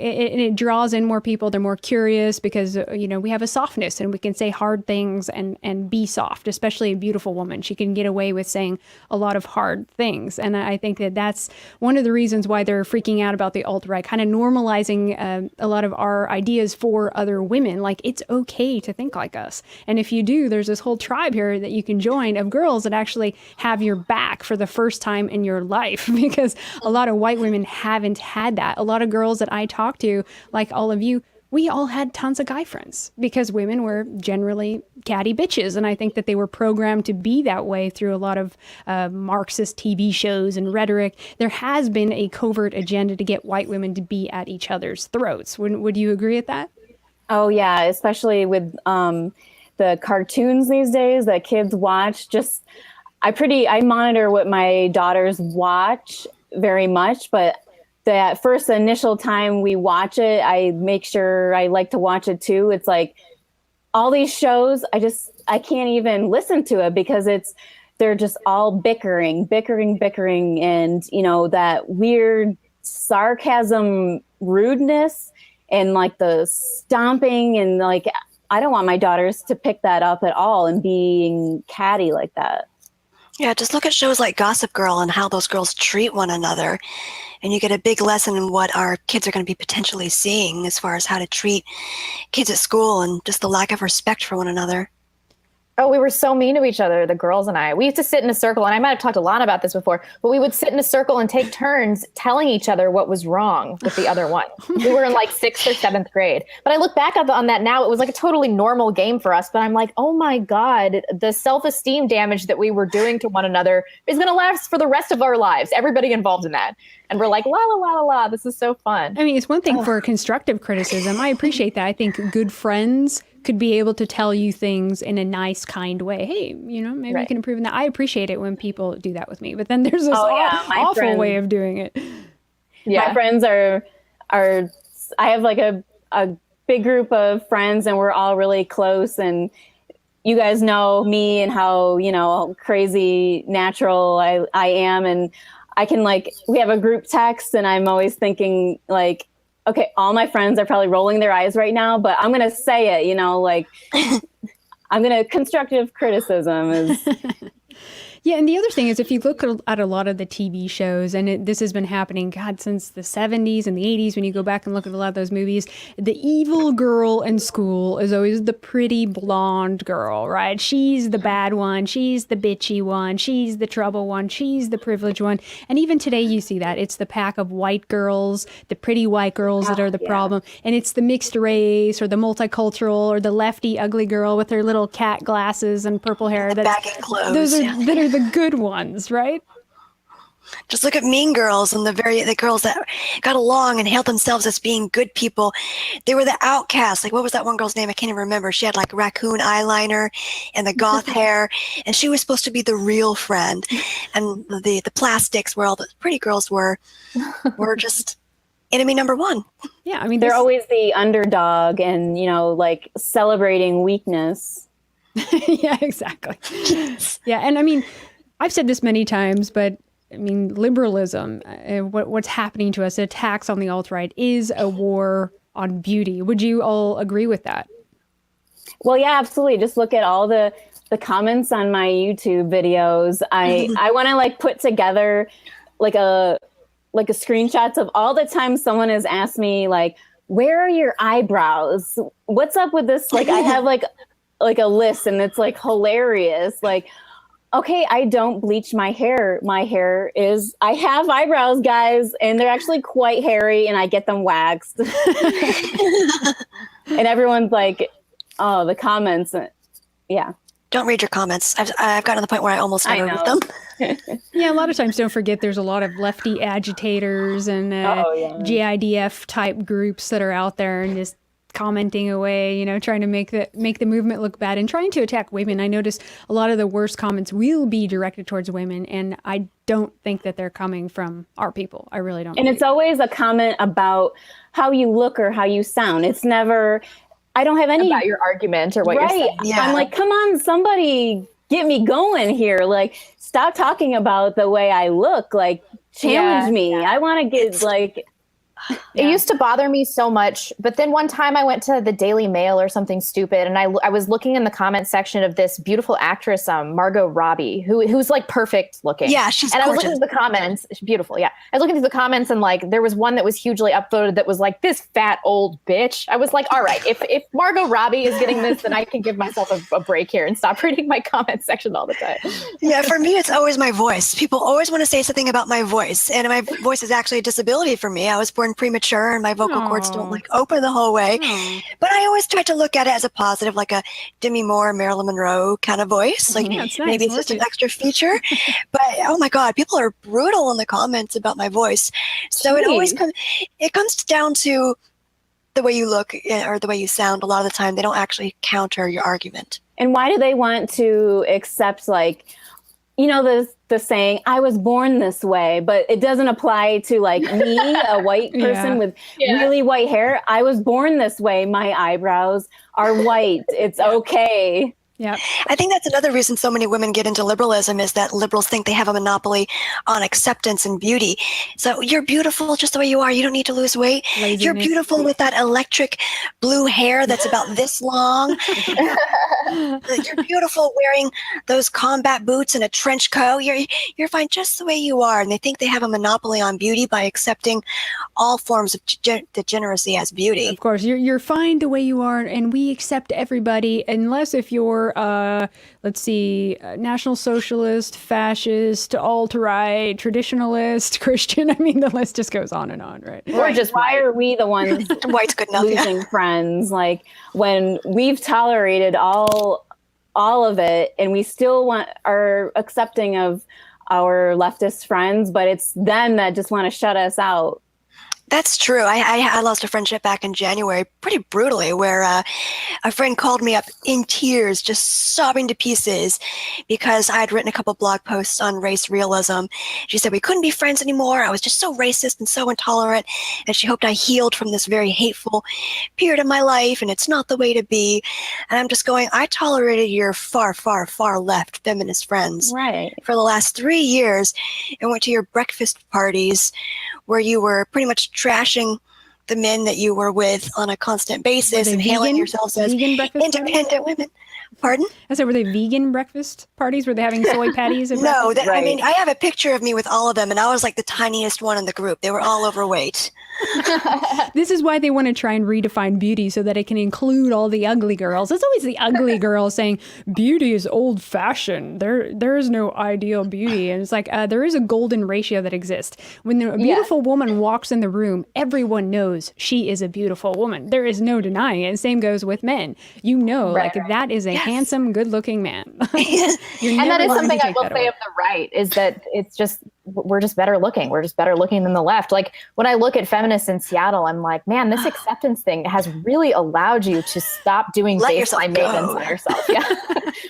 It draws in more people. They're more curious because, we have a softness and we can say hard things and be soft, especially a beautiful woman. She can get away with saying a lot of hard things. And I think that that's one of the reasons why they're freaking out about the alt-right, kind of normalizing a lot of our ideas for other women. Like, it's okay to think like us. And if you do, there's this whole tribe here that you can join of girls that actually have your back for the first time in your life, because a lot of white women haven't had that. A lot of girls that I talk to, like all of you, we all had tons of guy friends because women were generally catty bitches. And I think that they were programmed to be that way through a lot of Marxist TV shows and rhetoric. There has been a covert agenda to get white women to be at each other's throats. Would you agree with that? Oh, yeah, especially with the cartoons these days that kids watch. I monitor what my daughters watch very much, but that first initial time we watch it, I make sure I like to watch it too. It's like all these shows, I can't even listen to it because they're just all bickering, and that weird sarcasm, rudeness, and like the stomping, and like I don't want my daughters to pick that up at all and being catty like that. Yeah, just look at shows like Gossip Girl and how those girls treat one another. And you get a big lesson in what our kids are going to be potentially seeing as far as how to treat kids at school and just the lack of respect for one another. Oh, we were so mean to each other, the girls and I. We used to sit in a circle, and I might have talked a lot about this before, but we would sit in a circle and take turns telling each other what was wrong with the other one. We were in like 6th or 7th grade. But I look back on that now, it was like a totally normal game for us. But I'm like, oh my God, the self-esteem damage that we were doing to one another is going to last for the rest of our lives. Everybody involved in that. And we're like, la, la, la, la, la, this is so fun. I mean, it's one thing for constructive criticism. I appreciate that. I think good friends could be able to tell you things in a nice, kind way. Hey, maybe Right. you can improve in that. I appreciate it when people do that with me. But then there's this awful way of doing it. Yeah. My friends are I have like a big group of friends, and we're all really close, and you guys know me and how, crazy natural I am. And I can we have a group text, and I'm always thinking like, okay, all my friends are probably rolling their eyes right now, but I'm going to say it, I'm going to constructive criticism is. Yeah, and the other thing is, if you look at a lot of the TV shows, and this has been happening, God, since the 70s and the 80s, when you go back and look at a lot of those movies, the evil girl in school is always the pretty blonde girl, right? She's the bad one. She's the bitchy one. She's the trouble one. She's the privileged one. And even today you see that. It's the pack of white girls, the pretty white girls that are the problem. And it's the mixed race or the multicultural or the lefty ugly girl with her little cat glasses and purple hair. Baggy clothes. Those are that are the good ones, right? Just look at Mean Girls and the girls that got along and hailed themselves as being good people. They were the outcasts. Like, what was that one girl's name? I can't even remember. She had like raccoon eyeliner and the goth hair, and she was supposed to be the real friend. And the plastics, where all the pretty girls were just enemy number one. Yeah, I mean, They're always the underdog and, celebrating weakness. Yeah, exactly. Yeah, and I mean, I've said this many times, but I mean, liberalism, what's happening to us, attacks on the alt-right, is a war on beauty. Would you all agree with that? Well, yeah, absolutely. Just look at all the comments on my YouTube videos. I want to put together like a screenshots of all the times someone has asked me where are your eyebrows? What's up with this? I have a list, and it's hilarious. Okay, I don't bleach my hair. I have eyebrows, guys, and they're actually quite hairy, and I get them waxed. And everyone's like, oh, the comments. Yeah. Don't read your comments. I've gotten to the point where I almost never read them. Yeah, a lot of times, don't forget, there's a lot of lefty agitators and GIDF type groups that are out there and just commenting away, trying to make the movement look bad and trying to attack women. I notice a lot of the worst comments will be directed towards women, and I don't think that they're coming from our people. I really don't. And it's always a comment about how you look or how you sound. It's never, I don't have any about your argument or what you're saying. Yeah. I'm like, come on, somebody get me going here. stop talking about the way I look. Like, challenge me. I want to get like. It used to bother me so much, but then one time I went to the Daily Mail or something stupid, and I was looking in the comment section of this beautiful actress, Margot Robbie, who's like perfect looking. Yeah, she's and gorgeous. I was looking at the comments. She's beautiful. Yeah, I was looking through the comments, and like there was one that was hugely upvoted that was like, "This fat old bitch." I was like, all right, if Margot Robbie is getting this, then I can give myself a break here and stop reading my comment section all the time. Yeah, for me, it's always my voice. People always want to say something about my voice, and my voice is actually a disability for me. I was born premature, and my vocal cords don't like open the whole way. But I always try to look at it as a positive, like a Demi Moore, Marilyn Monroe kind of voice. Like it's nice. maybe it's just an extra feature. But oh my God, people are brutal in the comments about my voice. So it comes down to the way you look or the way you sound. A lot of the time, they don't actually counter your argument. And why do they want to accept, like, you know, the saying, I was born this way, but it doesn't apply to like me, a white person with really white hair. I was born this way. My eyebrows are white. It's okay. Yeah. I think that's another reason so many women get into liberalism is that liberals think they have a monopoly on acceptance and beauty. So you're beautiful just the way you are. You don't need to lose weight. Laziness. You're beautiful with that electric blue hair that's about this long. You're beautiful wearing those combat boots and a trench coat. You're fine just the way you are. And they think they have a monopoly on beauty by accepting all forms of degeneracy as beauty. Of course, you're fine the way you are, and we accept everybody, unless if you're, let's see, National Socialist, Fascist, alt-right, Traditionalist, Christian. I mean, the list just goes on and on, right? Or just why are we the ones White's good enough. losing friends? Like, when we've tolerated all of it, and we still are accepting of our leftist friends, but it's them that just want to shut us out. That's true. I lost a friendship back in January pretty brutally where a friend called me up in tears, just sobbing to pieces because I had written a couple blog posts on race realism. She said we couldn't be friends anymore. I was just so racist and so intolerant, and she hoped I healed from this very hateful period of my life, and it's not the way to be. And I'm just going, I tolerated your far, far, far left feminist friends for the last 3 years and went to your breakfast parties where you were pretty much trashing the men that you were with on a constant basis and hailing yourselves as independent women. Pardon? I said, were they vegan breakfast parties? Were they having soy patties? No, I mean, I have a picture of me with all of them, and I was like the tiniest one in the group. They were all overweight. This is why they want to try and redefine beauty so that it can include all the ugly girls. It's always the ugly girls saying beauty is old fashioned. There is no ideal beauty. And it's like, there is a golden ratio that exists. When a beautiful woman walks in the room, everyone knows she is a beautiful woman. There is no denying it. And same goes with men. You know, that is a handsome, good looking man. And that is something I will say of the right is that it's just, we're just better looking. We're just better looking than the left. Like when I look at feminists in Seattle, I'm like, man, this acceptance thing has really allowed you to stop doing baseline maintenance on yourself. Yeah.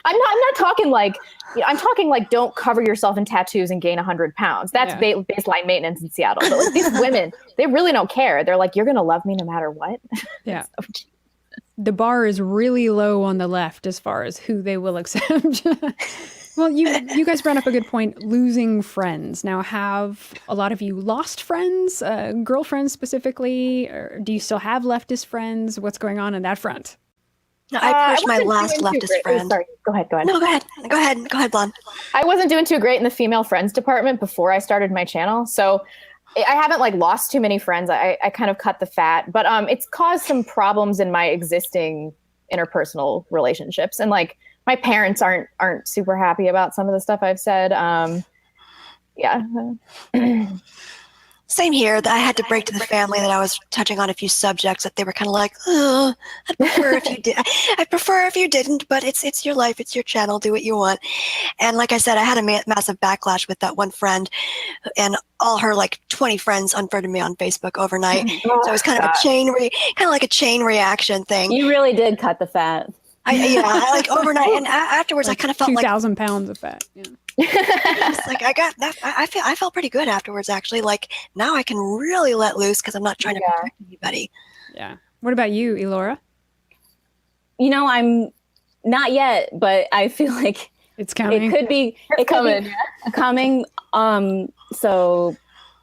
I'm not talking like, I'm talking like don't cover yourself in tattoos and gain 100 pounds. That's baseline maintenance in Seattle. But like these women, they really don't care. They're like, you're going to love me no matter what. Yeah. The bar is really low on the left as far as who they will accept. Well, you guys brought up a good point, losing friends. Now, have a lot of you lost friends, girlfriends specifically? Or do you still have leftist friends? What's going on that front? No, I pushed my last leftist friend. Sorry, go ahead. No, go ahead, Blonde. I wasn't doing too great in the female friends department before I started my channel, so I haven't like lost too many friends. I kind of cut the fat, but it's caused some problems in my existing interpersonal relationships, and like my parents aren't super happy about some of the stuff I've said. Yeah. Same here. That I had to break to the family that I was touching on a few subjects that they were kind of like, oh, I'd prefer if you did. I'd prefer if you didn't, but it's your life, it's your channel, do what you want. And like I said, I had a massive backlash with that one friend, and all her like 20 friends unfriended me on Facebook overnight. So it was kind of like a chain reaction thing. You really did cut the fat. I like overnight, and afterwards like I kind of felt 2,000 pounds of fat. Yeah. Like I got that. I felt pretty good afterwards, actually. Like now I can really let loose because I'm not trying to protect anybody. Yeah. What about you, Elora? You know, I'm not yet, but I feel like it's coming. It could be coming. So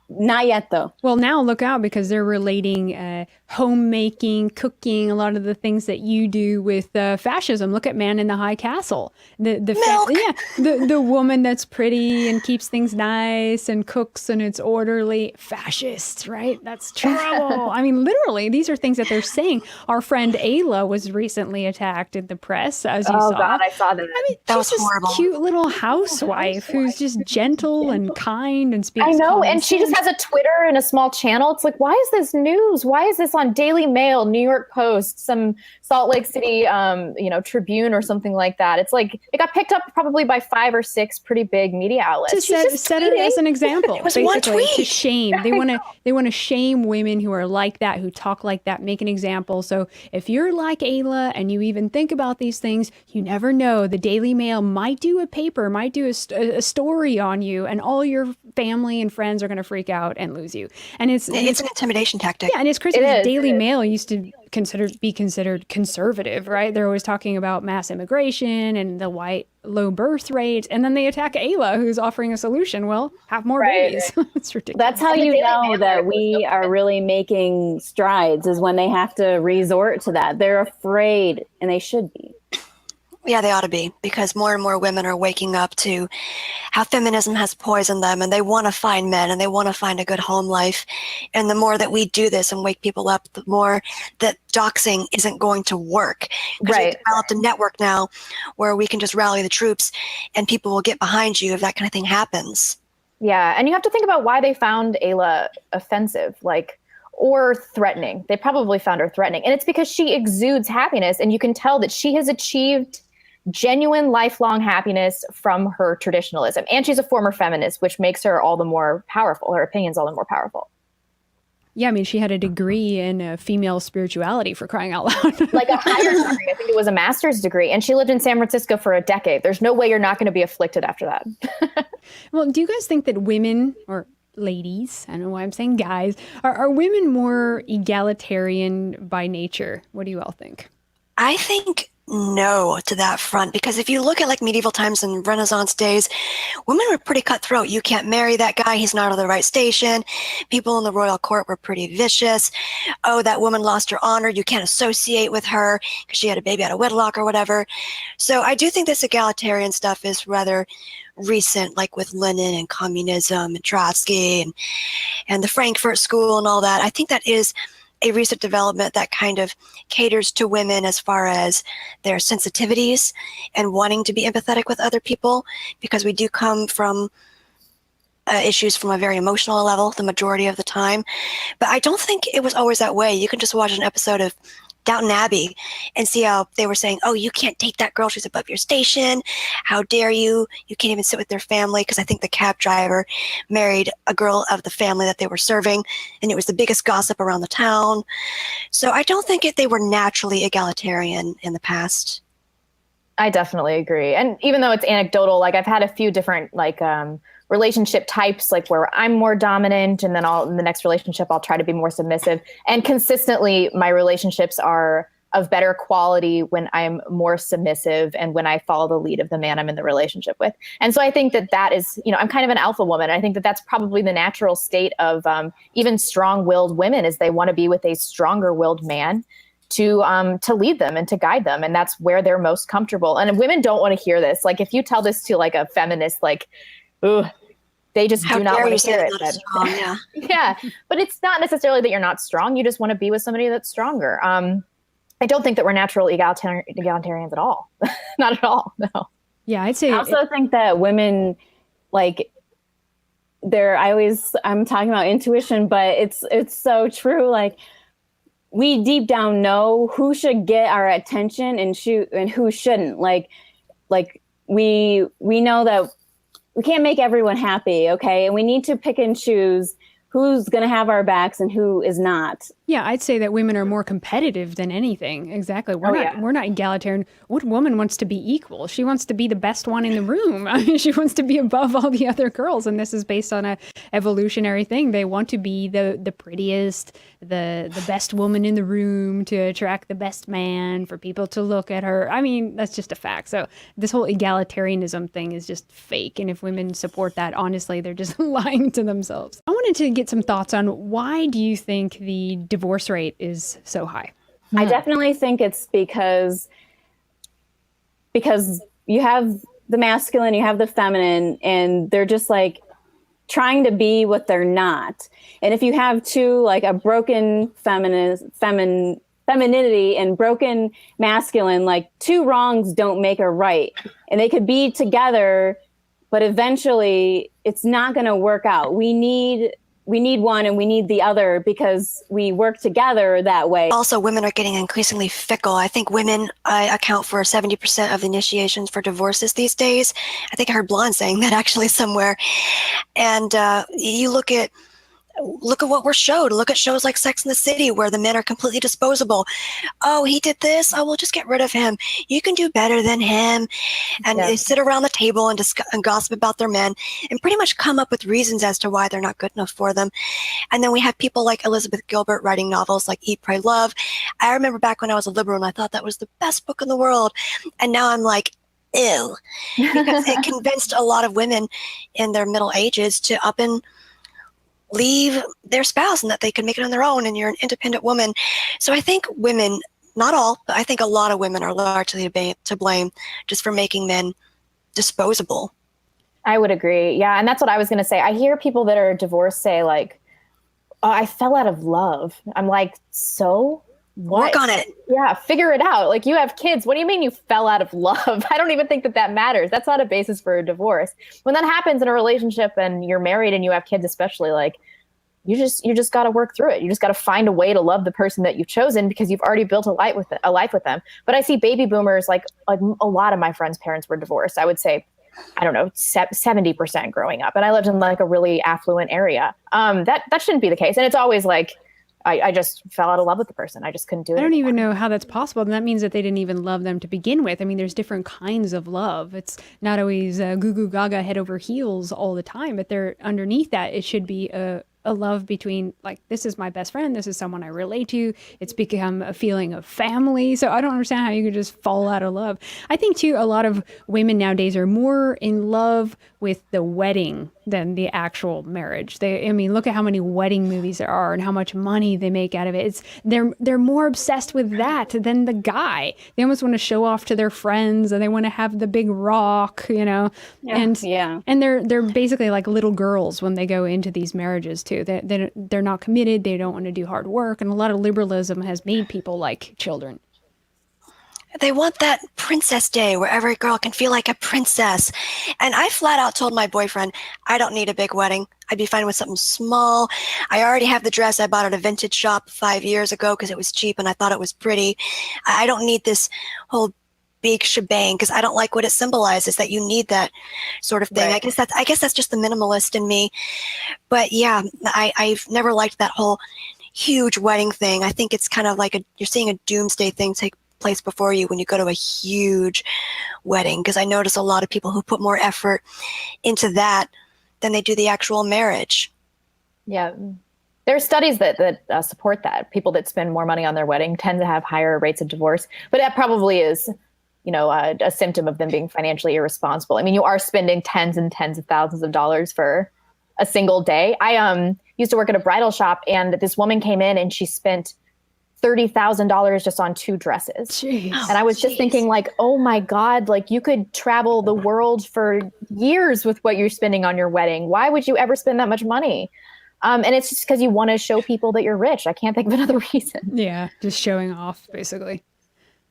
not yet though. Well, now look out because they're relating homemaking, cooking, a lot of the things that you do with fascism. Look at Man in the High Castle. The woman that's pretty and keeps things nice and cooks and it's orderly. Fascists, right? That's trouble. I mean, literally, these are things that they're saying. Our friend Ayla was recently attacked in the press, as you saw. Oh God, I saw that. I mean, That she's was horrible. this cute little housewife who's just gentle and kind and speaks. I know, common and she just sense. has a Twitter and a small channel. It's like, why is this news? Why is this on Daily Mail, New York Post, some Salt Lake City, Tribune or something like that? It's like it got picked up probably by 5 or 6 pretty big media outlets. To set it as an example, was one basically to tweet. shame. They want to shame women who are like that, who talk like that, make an example. So if you're like Ayla and you even think about these things, you never know. The Daily Mail might do a paper, might do a story on you, and all your family and friends are going to freak out and lose you. And it's It's an intimidation tactic. yeah, and it's crazy. It The is, Daily it is. Mail used to be considered conservative, right? They're always talking about mass immigration and the white low birth rate, and then they attack Ayla, who's offering a solution. Well, have more Right, babies. It's ridiculous. That's how And the you Daily know Mail that article we was so are really making strides is when they have to resort to that. They're afraid, and they should be. Yeah, they ought to be, because more and more women are waking up to how feminism has poisoned them, and they want to find men and they want to find a good home life. And the more that we do this and wake people up, the more that doxing isn't going to work. Because Right. we've developed a network now where we can just rally the troops and people will get behind you if that kind of thing happens. Yeah, and you have to think about why they found Ayla offensive, or threatening. They probably found her threatening. And it's because she exudes happiness, and you can tell that she has achieved genuine lifelong happiness from her traditionalism. And she's a former feminist, which makes her all the more powerful. Her opinion's all the more powerful. Yeah, I mean, she had a degree in female spirituality, for crying out loud. Like a higher degree. I think it was a master's degree. And she lived in San Francisco for a decade. There's no way you're not going to be afflicted after that. Well, do you guys think that women, or ladies, I don't know why I'm saying guys, are women more egalitarian by nature? What do you all think? I think no to that front, because if you look at like medieval times and Renaissance days, women were pretty cutthroat. You can't marry that guy, he's not of the right station. People in the royal court were pretty vicious. Oh, that woman lost her honor, you can't associate with her because she had a baby out of wedlock or whatever. So I do think this egalitarian stuff is rather recent, like with Lenin and communism and Trotsky and the Frankfurt School and all that. I think that is a recent development that kind of caters to women as far as their sensitivities and wanting to be empathetic with other people, because we do come from issues from a very emotional level the majority of the time. But I don't think it was always that way. You can just watch an episode of Downton Abbey and see how they were saying, oh, you can't date that girl, she's above your station, how dare you, you can't even sit with their family, because I think the cab driver married a girl of the family that they were serving, and it was the biggest gossip around the town. So I don't think they were naturally egalitarian in the past. I definitely agree. And even though it's anecdotal, I've had a few different relationship types, where I'm more dominant, and then in the next relationship I'll try to be more submissive. And consistently my relationships are of better quality when I'm more submissive and when I follow the lead of the man I'm in the relationship with. And so I think that is, I'm kind of an alpha woman. I think that that's probably the natural state of even strong-willed women, is they want to be with a stronger-willed man to lead them and to guide them. And that's where they're most comfortable. And women don't want to hear this. If you tell this to a feminist, ooh, they just do not want to hear it. Strong, yeah. Yeah, but it's not necessarily that you're not strong. You just want to be with somebody that's stronger. I don't think that we're natural egalitarians at all. Not at all, no. Yeah, I'd say. I also think that women, I'm talking about intuition, but it's so true. We deep down know who should get our attention and who shouldn't. We know that we can't make everyone happy, okay? And we need to pick and choose who's going to have our backs and who is not. Yeah, I'd say that women are more competitive than anything. Exactly. We're not egalitarian. What woman wants to be equal? She wants to be the best one in the room. I mean, she wants to be above all the other girls, and this is based on a evolutionary thing. They want to be the prettiest, the best woman in the room to attract the best man, for people to look at her. I mean, that's just a fact. So this whole egalitarianism thing is just fake, and if women support that, honestly, they're just lying to themselves. I wanted to get some thoughts on, why do you think the divorce rate is so high? I definitely think it's because you have the masculine, you have the feminine, and they're just like trying to be what they're not. And if you have two, like a broken femininity and broken masculine, like two wrongs don't make a right. And they could be together, but eventually it's not going to work out. We need one and we need the other, because we work together that way. Also, women are getting increasingly fickle. I think women account for 70% of the initiations for divorces these days. I think I heard Blonde saying that actually somewhere. And you look at what we're showed. Look at shows like Sex and the City, where the men are completely disposable. Oh, he did this. Oh, we'll just get rid of him. You can do better than him. And they sit around the table and gossip about their men and pretty much come up with reasons as to why they're not good enough for them. And then we have people like Elizabeth Gilbert writing novels like Eat, Pray, Love. I remember back when I was a liberal and I thought that was the best book in the world. And now I'm like, ew. Because it convinced a lot of women in their middle ages to up and leave their spouse and that they can make it on their own, and you're an independent woman. So I think women, not all, but I think a lot of women are largely to blame just for making men disposable. I would agree. Yeah. And that's what I was going to say. I hear people that are divorced say like, oh, I fell out of love. I'm like, so what? Work on it. Yeah. Figure it out. Like, you have kids. What do you mean you fell out of love? I don't even think that matters. That's not a basis for a divorce. When that happens in a relationship and you're married and you have kids, especially, like, you just got to work through it. You just got to find a way to love the person that you've chosen, because you've already built a life with them. But I see baby boomers, like a lot of my friends' parents were divorced. I would say, I don't know, 70% growing up. And I lived in like a really affluent area. That shouldn't be the case. And it's always like, I just fell out of love with the person. I just couldn't do it. I don't even know how that's possible. And that means that they didn't even love them to begin with. I mean, there's different kinds of love. It's not always goo goo gaga head over heels all the time, but underneath that, it should be a love between, like, this is my best friend, this is someone I relate to. It's become a feeling of family. So I don't understand how you could just fall out of love. I think too, a lot of women nowadays are more in love with the wedding than the actual marriage. Look at how many wedding movies there are and how much money they make out of it. They're more obsessed with that than the guy. They almost want to show off to their friends, and they want to have the big rock, and they're basically like little girls when they go into these marriages too. They're not committed. They don't want to do hard work, and a lot of liberalism has made people like children. They want that princess day where every girl can feel like a princess. And I flat out told my boyfriend, I don't need a big wedding. I'd be fine with something small. I already have the dress I bought at a vintage shop 5 years ago because it was cheap and I thought it was pretty. I don't need this whole big shebang because I don't like what it symbolizes, that you need that sort of thing. Right. I guess that's just the minimalist in me. But yeah, I've never liked that whole huge wedding thing. I think it's kind of like you're seeing a doomsday thing take place before you when you go to a huge wedding, because I notice a lot of people who put more effort into that than they do the actual marriage. Yeah. There are studies that support that. People that spend more money on their wedding tend to have higher rates of divorce, but that probably is, a symptom of them being financially irresponsible. I mean, you are spending tens and tens of thousands of dollars for a single day. I used to work at a bridal shop, and this woman came in and she spent $30,000 just on 2 dresses. Jeez. And I was just thinking, like, oh my God, like, you could travel the world for years with what you're spending on your wedding. Why would you ever spend that much money? And it's just because you want to show people that you're rich. I can't think of another reason. Yeah, just showing off, basically.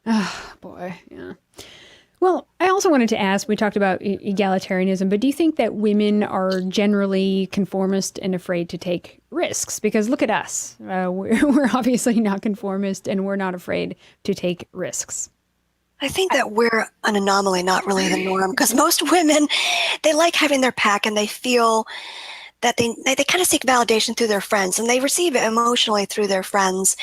Oh, boy, yeah. Well, I also wanted to ask, we talked about egalitarianism, but do you think that women are generally conformist and afraid to take risks? Because look at us. We're obviously not conformist, and we're not afraid to take risks. I think that we're an anomaly, not really the norm, because most women, they like having their pack, and they feel that they kind of seek validation through their friends, and they receive it emotionally through their friends.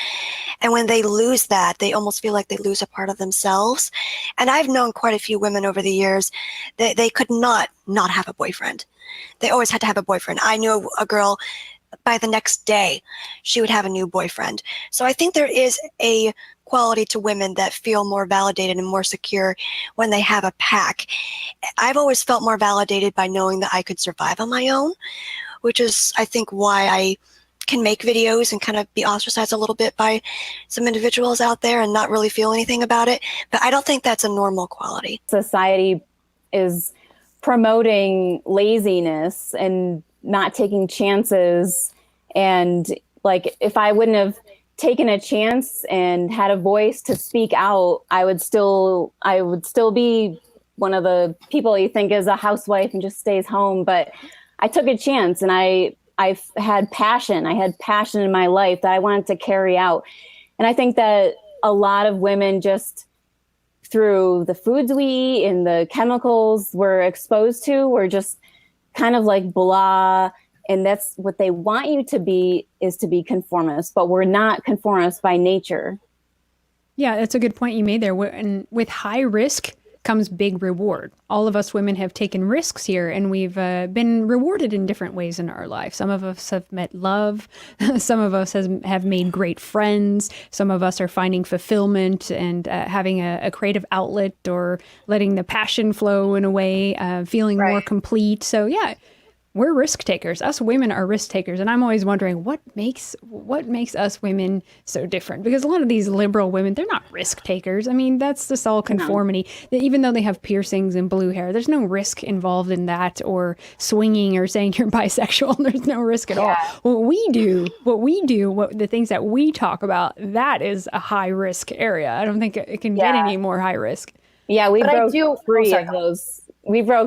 And when they lose that, they almost feel like they lose a part of themselves. And I've known quite a few women over the years that they could not have a boyfriend. They always had to have a boyfriend. I knew a girl, by the next day, she would have a new boyfriend. So I think there is a quality to women that feel more validated and more secure when they have a pack. I've always felt more validated by knowing that I could survive on my own, which is, I think, why I can make videos and kind of be ostracized a little bit by some individuals out there and not really feel anything about it. But I don't think that's a normal quality. Society is promoting laziness and not taking chances. And like, if I wouldn't have taken a chance and had a voice to speak out, I would still be one of the people you think is a housewife and just stays home. But I took a chance, and I've had passion. I had passion in my life that I wanted to carry out. And I think that a lot of women, just through the foods we eat and the chemicals we're exposed to, we're just kind of like blah. And that's what they want you to be, is to be conformist, but we're not conformists by nature. Yeah, that's a good point you made there. And with high risk comes big reward. All of us women have taken risks here, and we've been rewarded in different ways in our life. Some of us have met love. Some of us have made great friends. Some of us are finding fulfillment and having a creative outlet, or letting the passion flow in a way, feeling more complete. So yeah, we're risk takers. Us women are risk takers. And I'm always wondering what makes us women so different? Because a lot of these liberal women, they're not risk takers. I mean, that's just all conformity. No. Even though they have piercings and blue hair, there's no risk involved in that, or swinging, or saying you're bisexual. There's no risk at all. What the things that we talk about, that is a high risk area. I don't think it can get any more high risk. Yeah, we broke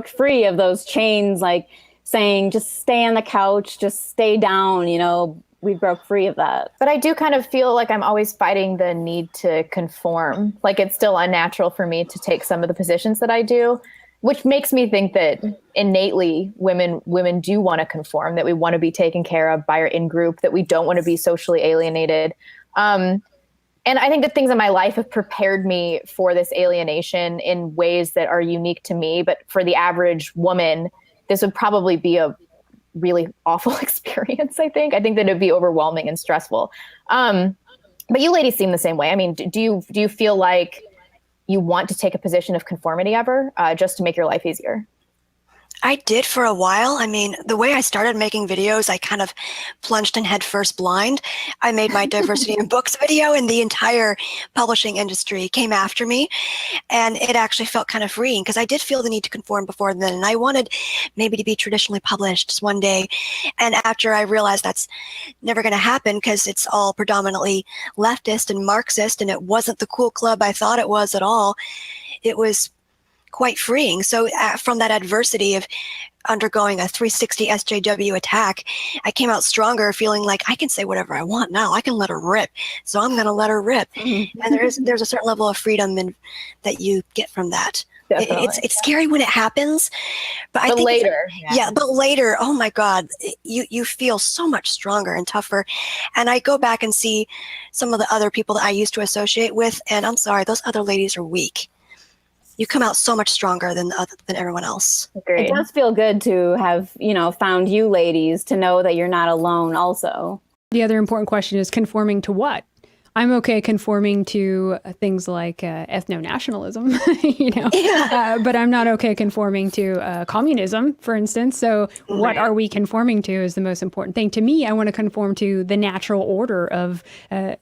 free of those chains, like saying just stay on the couch, just stay down, we broke free of that. But I do kind of feel like I'm always fighting the need to conform. Like, it's still unnatural for me to take some of the positions that I do, which makes me think that innately women do want to conform, that we want to be taken care of by our in-group, that we don't want to be socially alienated. And I think that things in my life have prepared me for this alienation in ways that are unique to me. But for the average woman, this would probably be a really awful experience, I think. I think that it'd be overwhelming and stressful. But you ladies seem the same way. I mean, do you feel like you want to take a position of conformity ever, just to make your life easier? I did for a while. I mean, the way I started making videos, I kind of plunged in head first blind. I made my diversity in books video, and the entire publishing industry came after me. And it actually felt kind of freeing, because I did feel the need to conform before then. And I wanted maybe to be traditionally published one day. And after I realized that's never going to happen, because it's all predominantly leftist and Marxist, and it wasn't the cool club I thought it was at all, it was quite freeing. So from that adversity of undergoing a 360 SJW attack, I came out stronger, feeling like I can say whatever I want now. I can let her rip. So I'm going to let her rip. Mm-hmm. And there's a certain level of freedom that you get from that. It's scary when it happens, but I think later, but later, oh my God, you feel so much stronger and tougher. And I go back and see some of the other people that I used to associate with, and I'm sorry, those other ladies are weak. You come out so much stronger than everyone else. Agreed. It does feel good to have, found you ladies, to know that you're not alone also. The other important question is conforming to what? I'm okay conforming to things like ethno-nationalism, but I'm not okay conforming to communism, for instance. So what are we conforming to is the most important thing. To me, I want to conform to the natural order of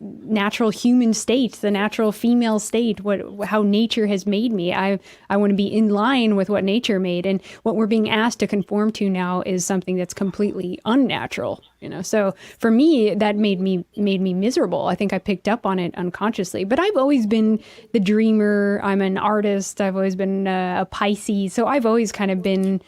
natural human state, the natural female state, how nature has made me. I want to be in line with what nature made. And what we're being asked to conform to now is something that's completely unnatural. So for me, that made me miserable. I think I picked up on it unconsciously, but I've always been the dreamer. I'm an artist. I've always been a Pisces. So I've always kind of been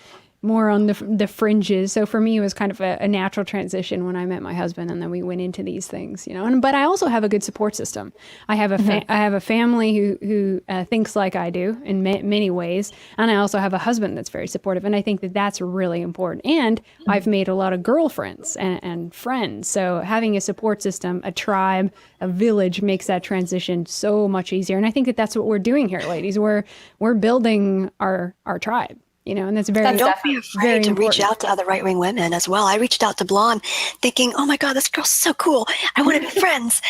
more on the fringes. So for me, it was kind of a natural transition when I met my husband, and then we went into these things, you know. But I also have a good support system. I have a family who thinks like I do in many ways, and I also have a husband that's very supportive. And I think that that's really important. And I've made a lot of girlfriends and friends. So having a support system, a tribe, a village makes that transition so much easier. And I think that that's what we're doing here, ladies. We're building our tribe. You know, and that's very, don't be afraid to reach out to other right-wing women as well. I reached out to Blonde thinking, oh my God, this girl's so cool. I want to be friends.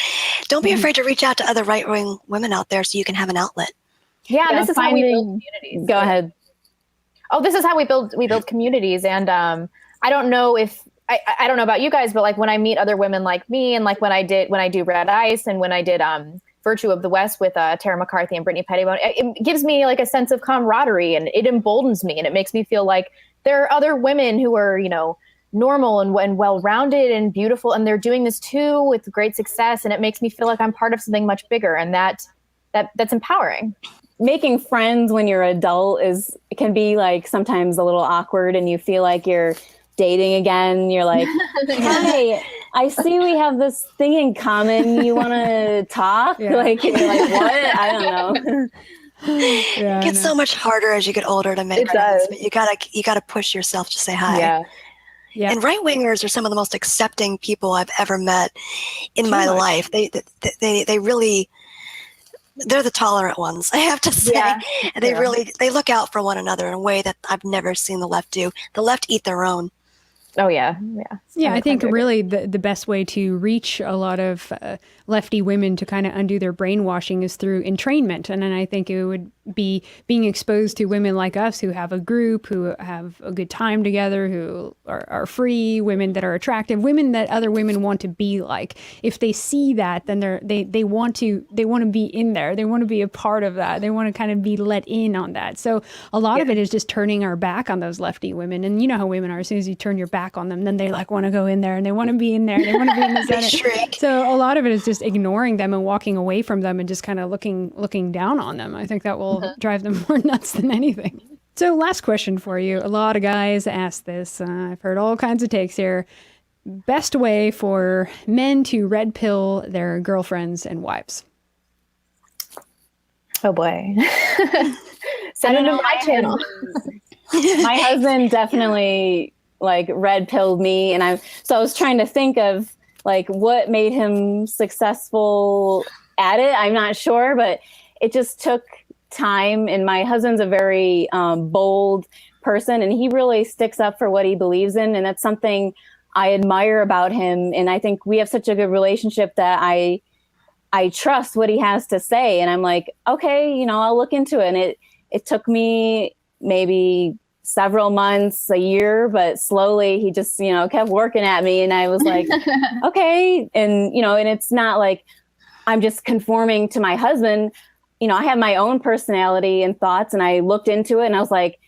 Don't be afraid to reach out to other right-wing women out there so you can have an outlet. Yeah, this is how we build communities. Go ahead. Oh, this is how we build communities. And I don't know if, I don't know about you guys, but like when I meet other women like me, and like when I do Red Ice, and when I did Virtue of the West with Tara McCarthy and Brittany Pettibone, it gives me like a sense of camaraderie, and it emboldens me, and it makes me feel like there are other women who are, you know, normal and well-rounded and beautiful, and they're doing this too with great success, and it makes me feel like I'm part of something much bigger, and that's empowering. Making friends when you're adult it can be like sometimes a little awkward, and you feel like you're dating again. You're like, hi, I see we have this thing in common. You want to talk? Yeah. Like, you're like, what? I don't know. It gets so much harder as you get older to make friends. But you gotta push yourself to say hi. Yeah. Yeah. And right wingers are some of the most accepting people I've ever met in my life. They really, they're the tolerant ones, I have to say. Yeah. And they look out for one another in a way that I've never seen the left do. The left eat their own. Oh, yeah. Yeah, I think really the best way to reach a lot of lefty women to kind of undo their brainwashing is through entrainment. And then I think it would be being exposed to women like us who have a group, who have a good time together, who are free, women that are attractive, women that other women want to be like. If they see that, then they want to be in there. They want to be a part of that. They want to kind of be let in on that. So a lot of it is just turning our back on those lefty women. And you know how women are. As soon as you turn your back on them, then they like want to go in there, and they want to be in there. They want to be in the center. So a lot of it is just ignoring them and walking away from them and just kind of looking down on them. I think that will drive them more nuts than anything. So last question for you. A lot of guys ask this. I've heard all kinds of takes here. Best way for men to red pill their girlfriends and wives? Oh boy. Send it to my channel. My husband definitely like red pilled me, and I was trying to think of like what made him successful at it. I'm not sure, but it just took time. And my husband's a very bold person, and he really sticks up for what he believes in. And that's something I admire about him. And I think we have such a good relationship that I trust what he has to say. And I'm like, okay, I'll look into it. And it took me maybe several months, a year, but slowly he just, kept working at me. And I was like, okay. And, and it's not like I'm just conforming to my husband. I have my own personality and thoughts, and I looked into it and I was like,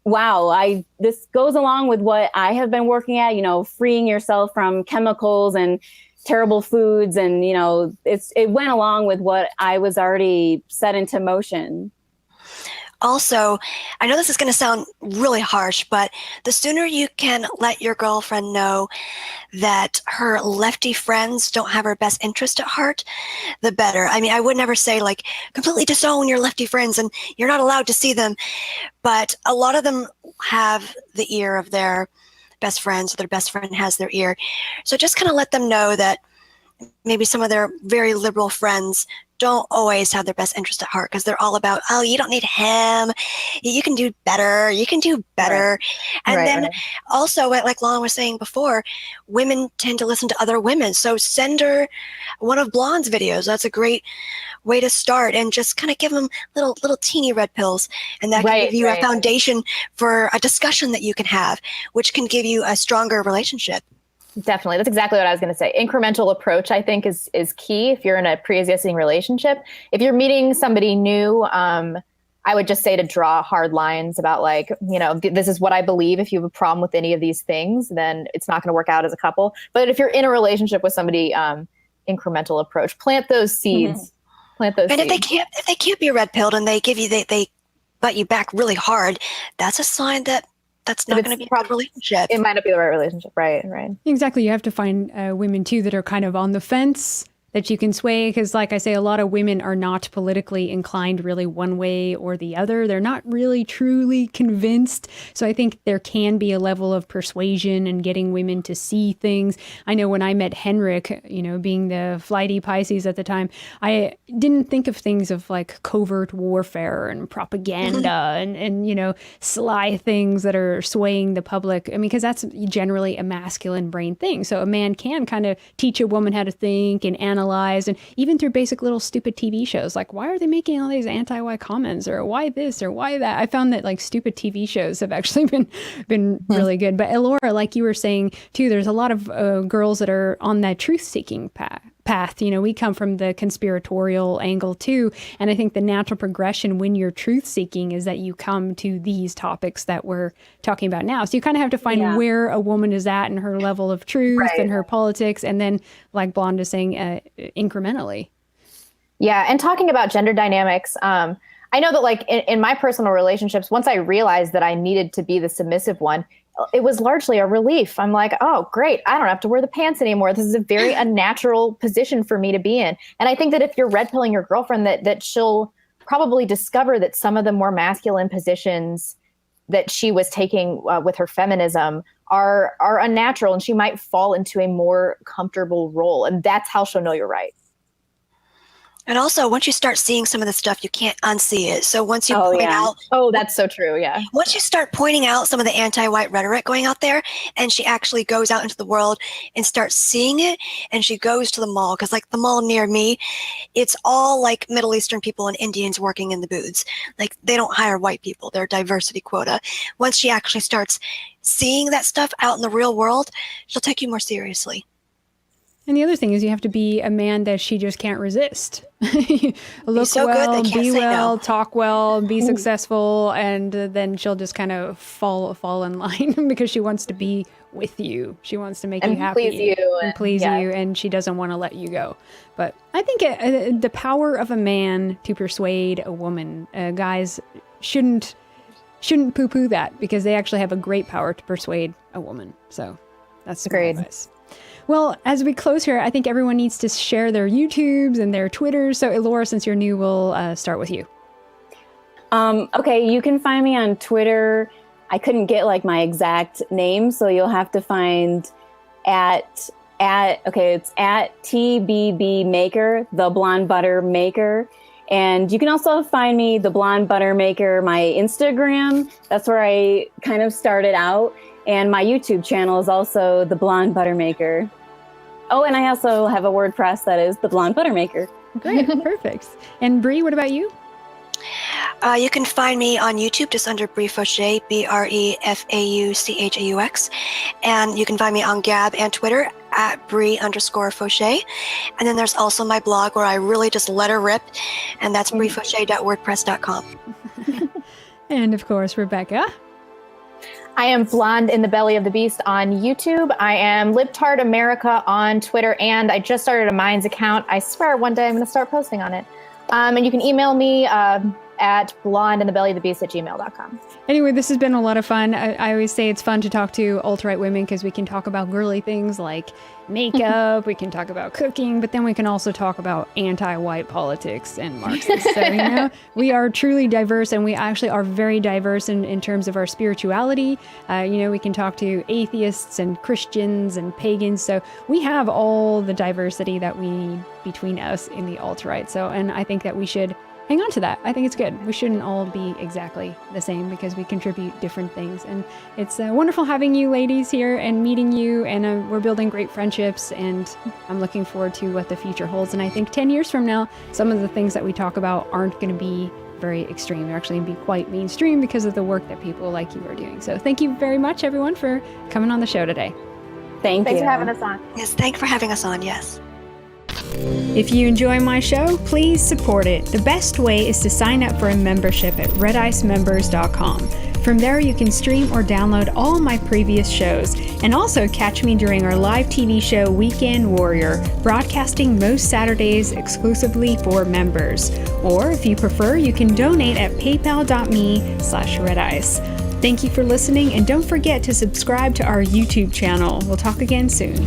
wow, this goes along with what I have been working at, freeing yourself from chemicals and terrible foods. And, it went along with what I was already set into motion. Also, I know this is going to sound really harsh, but the sooner you can let your girlfriend know that her lefty friends don't have her best interest at heart, the better. I mean, I would never say like completely disown your lefty friends and you're not allowed to see them, but a lot of them have the ear of their best friends, or their best friend has their ear. So just kind of let them know that maybe some of their very liberal friends don't always have their best interest at heart, because they're all about, oh, you don't need him. You can do better. You can do better. Right. And then also, like Lana was saying before, women tend to listen to other women. So send her one of Blonde's videos. That's a great way to start, and just kind of give them little teeny red pills. And that can give you a foundation for a discussion that you can have, which can give you a stronger relationship. Definitely. That's exactly what I was going to say. Incremental approach, I think, is key if you're in a pre-existing relationship. If you're meeting somebody new, I would just say to draw hard lines about like, this is what I believe. If you have a problem with any of these things, then it's not going to work out as a couple. But if you're in a relationship with somebody, incremental approach, plant those seeds. Mm-hmm. Plant those seeds. And if they can't be red pilled and they butt you back really hard, that's a sign that that's not going to be a good relationship. It might not be the right relationship. Right. Exactly. You have to find women too that are kind of on the fence that you can sway. Because like I say, a lot of women are not politically inclined really one way or the other. They're not really truly convinced. So I think there can be a level of persuasion and getting women to see things. I know when I met Henrik, being the flighty Pisces at the time, I didn't think of things of like covert warfare and propaganda and sly things that are swaying the public. I mean, because that's generally a masculine brain thing. So a man can kind of teach a woman how to think and analyze, and even through basic little stupid TV shows, like why are they making all these anti-white comments, or why this or why that? I found that like stupid TV shows have actually been really good. But Elora, like you were saying too, there's a lot of girls that are on that truth-seeking path. We come from the conspiratorial angle too. And I think the natural progression when you're truth seeking is that you come to these topics that we're talking about now. So you kind of have to find where a woman is at in her level of truth and her politics. And then, like Blonde is saying, incrementally. Yeah. And talking about gender dynamics, I know that like in my personal relationships, once I realized that I needed to be the submissive one, it was largely a relief. I'm like, oh, great. I don't have to wear the pants anymore. This is a very unnatural position for me to be in. And I think that if you're red pilling your girlfriend, that she'll probably discover that some of the more masculine positions that she was taking with her feminism are unnatural, and she might fall into a more comfortable role. And that's how she'll know you're right. And also, once you start seeing some of the stuff, you can't unsee it. So once you point out... Oh, that's so true, yeah. Once you start pointing out some of the anti-white rhetoric going out there, and she actually goes out into the world and starts seeing it, and she goes to the mall, because like the mall near me, it's all like Middle Eastern people and Indians working in the booths. Like they don't hire white people. They're a diversity quota. Once she actually starts seeing that stuff out in the real world, she'll take you more seriously. And the other thing is you have to be a man that she just can't resist. Look so well, good, be well, no. talk well, be successful, and then she'll just kind of fall in line because she wants to be with you. She wants to make you happy and please you, and she doesn't want to let you go. But I think the power of a man to persuade a woman, guys shouldn't poo-poo that, because they actually have a great power to persuade a woman. So that's great advice. Well, as we close here, I think everyone needs to share their YouTubes and their Twitters. So, Elora, since you're new, we'll start with you. Okay, you can find me on Twitter. I couldn't get like my exact name, so you'll have to find it's at TBB Maker, the Blonde Butter Maker. And you can also find me, the Blonde Butter Maker, my Instagram. That's where I kind of started out. And my YouTube channel is also The Blonde Butter Maker. Oh, and I also have a WordPress that is The Blonde Butter Maker. Great, perfect. And Bree, what about you? You can find me on YouTube just under Bree Fauché, BREFAUCHAUX. And you can find me on Gab and Twitter at Bree_Fauché. And then there's also my blog where I really just let her rip, and that's BreeFauché.wordpress.com. And of course, Rebecca. I am Blonde in the Belly of the Beast on YouTube. I am Libtard America on Twitter, and I just started a Minds account. I swear one day I'm going to start posting on it. And you can email me at blondeinthebellyofthebeast@gmail.com. Anyway, this has been a lot of fun. I always say it's fun to talk to alt-right women because we can talk about girly things like makeup, we can talk about cooking, but then we can also talk about anti-white politics and Marxists. So, we are truly diverse, and we actually are very diverse in terms of our spirituality. We can talk to atheists and Christians and pagans. So we have all the diversity that we need between us in the alt-right. So, and I think that we should hang on to that. I think it's good. We shouldn't all be exactly the same because we contribute different things. And it's wonderful having you ladies here and meeting you. And we're building great friendships. And I'm looking forward to what the future holds. And I think 10 years from now, some of the things that we talk about aren't going to be very extreme. They're actually going to be quite mainstream because of the work that people like you are doing. So thank you very much, everyone, for coming on the show today. Thanks for having us on. Yes, thanks for having us on, yes. If you enjoy my show, please support it. The best way is to sign up for a membership at redicemembers.com. From there, you can stream or download all my previous shows and also catch me during our live TV show Weekend Warrior, broadcasting most Saturdays exclusively for members. Or if you prefer, you can donate at paypal.me/redice. Thank you for listening, and don't forget to subscribe to our YouTube channel. We'll talk again soon.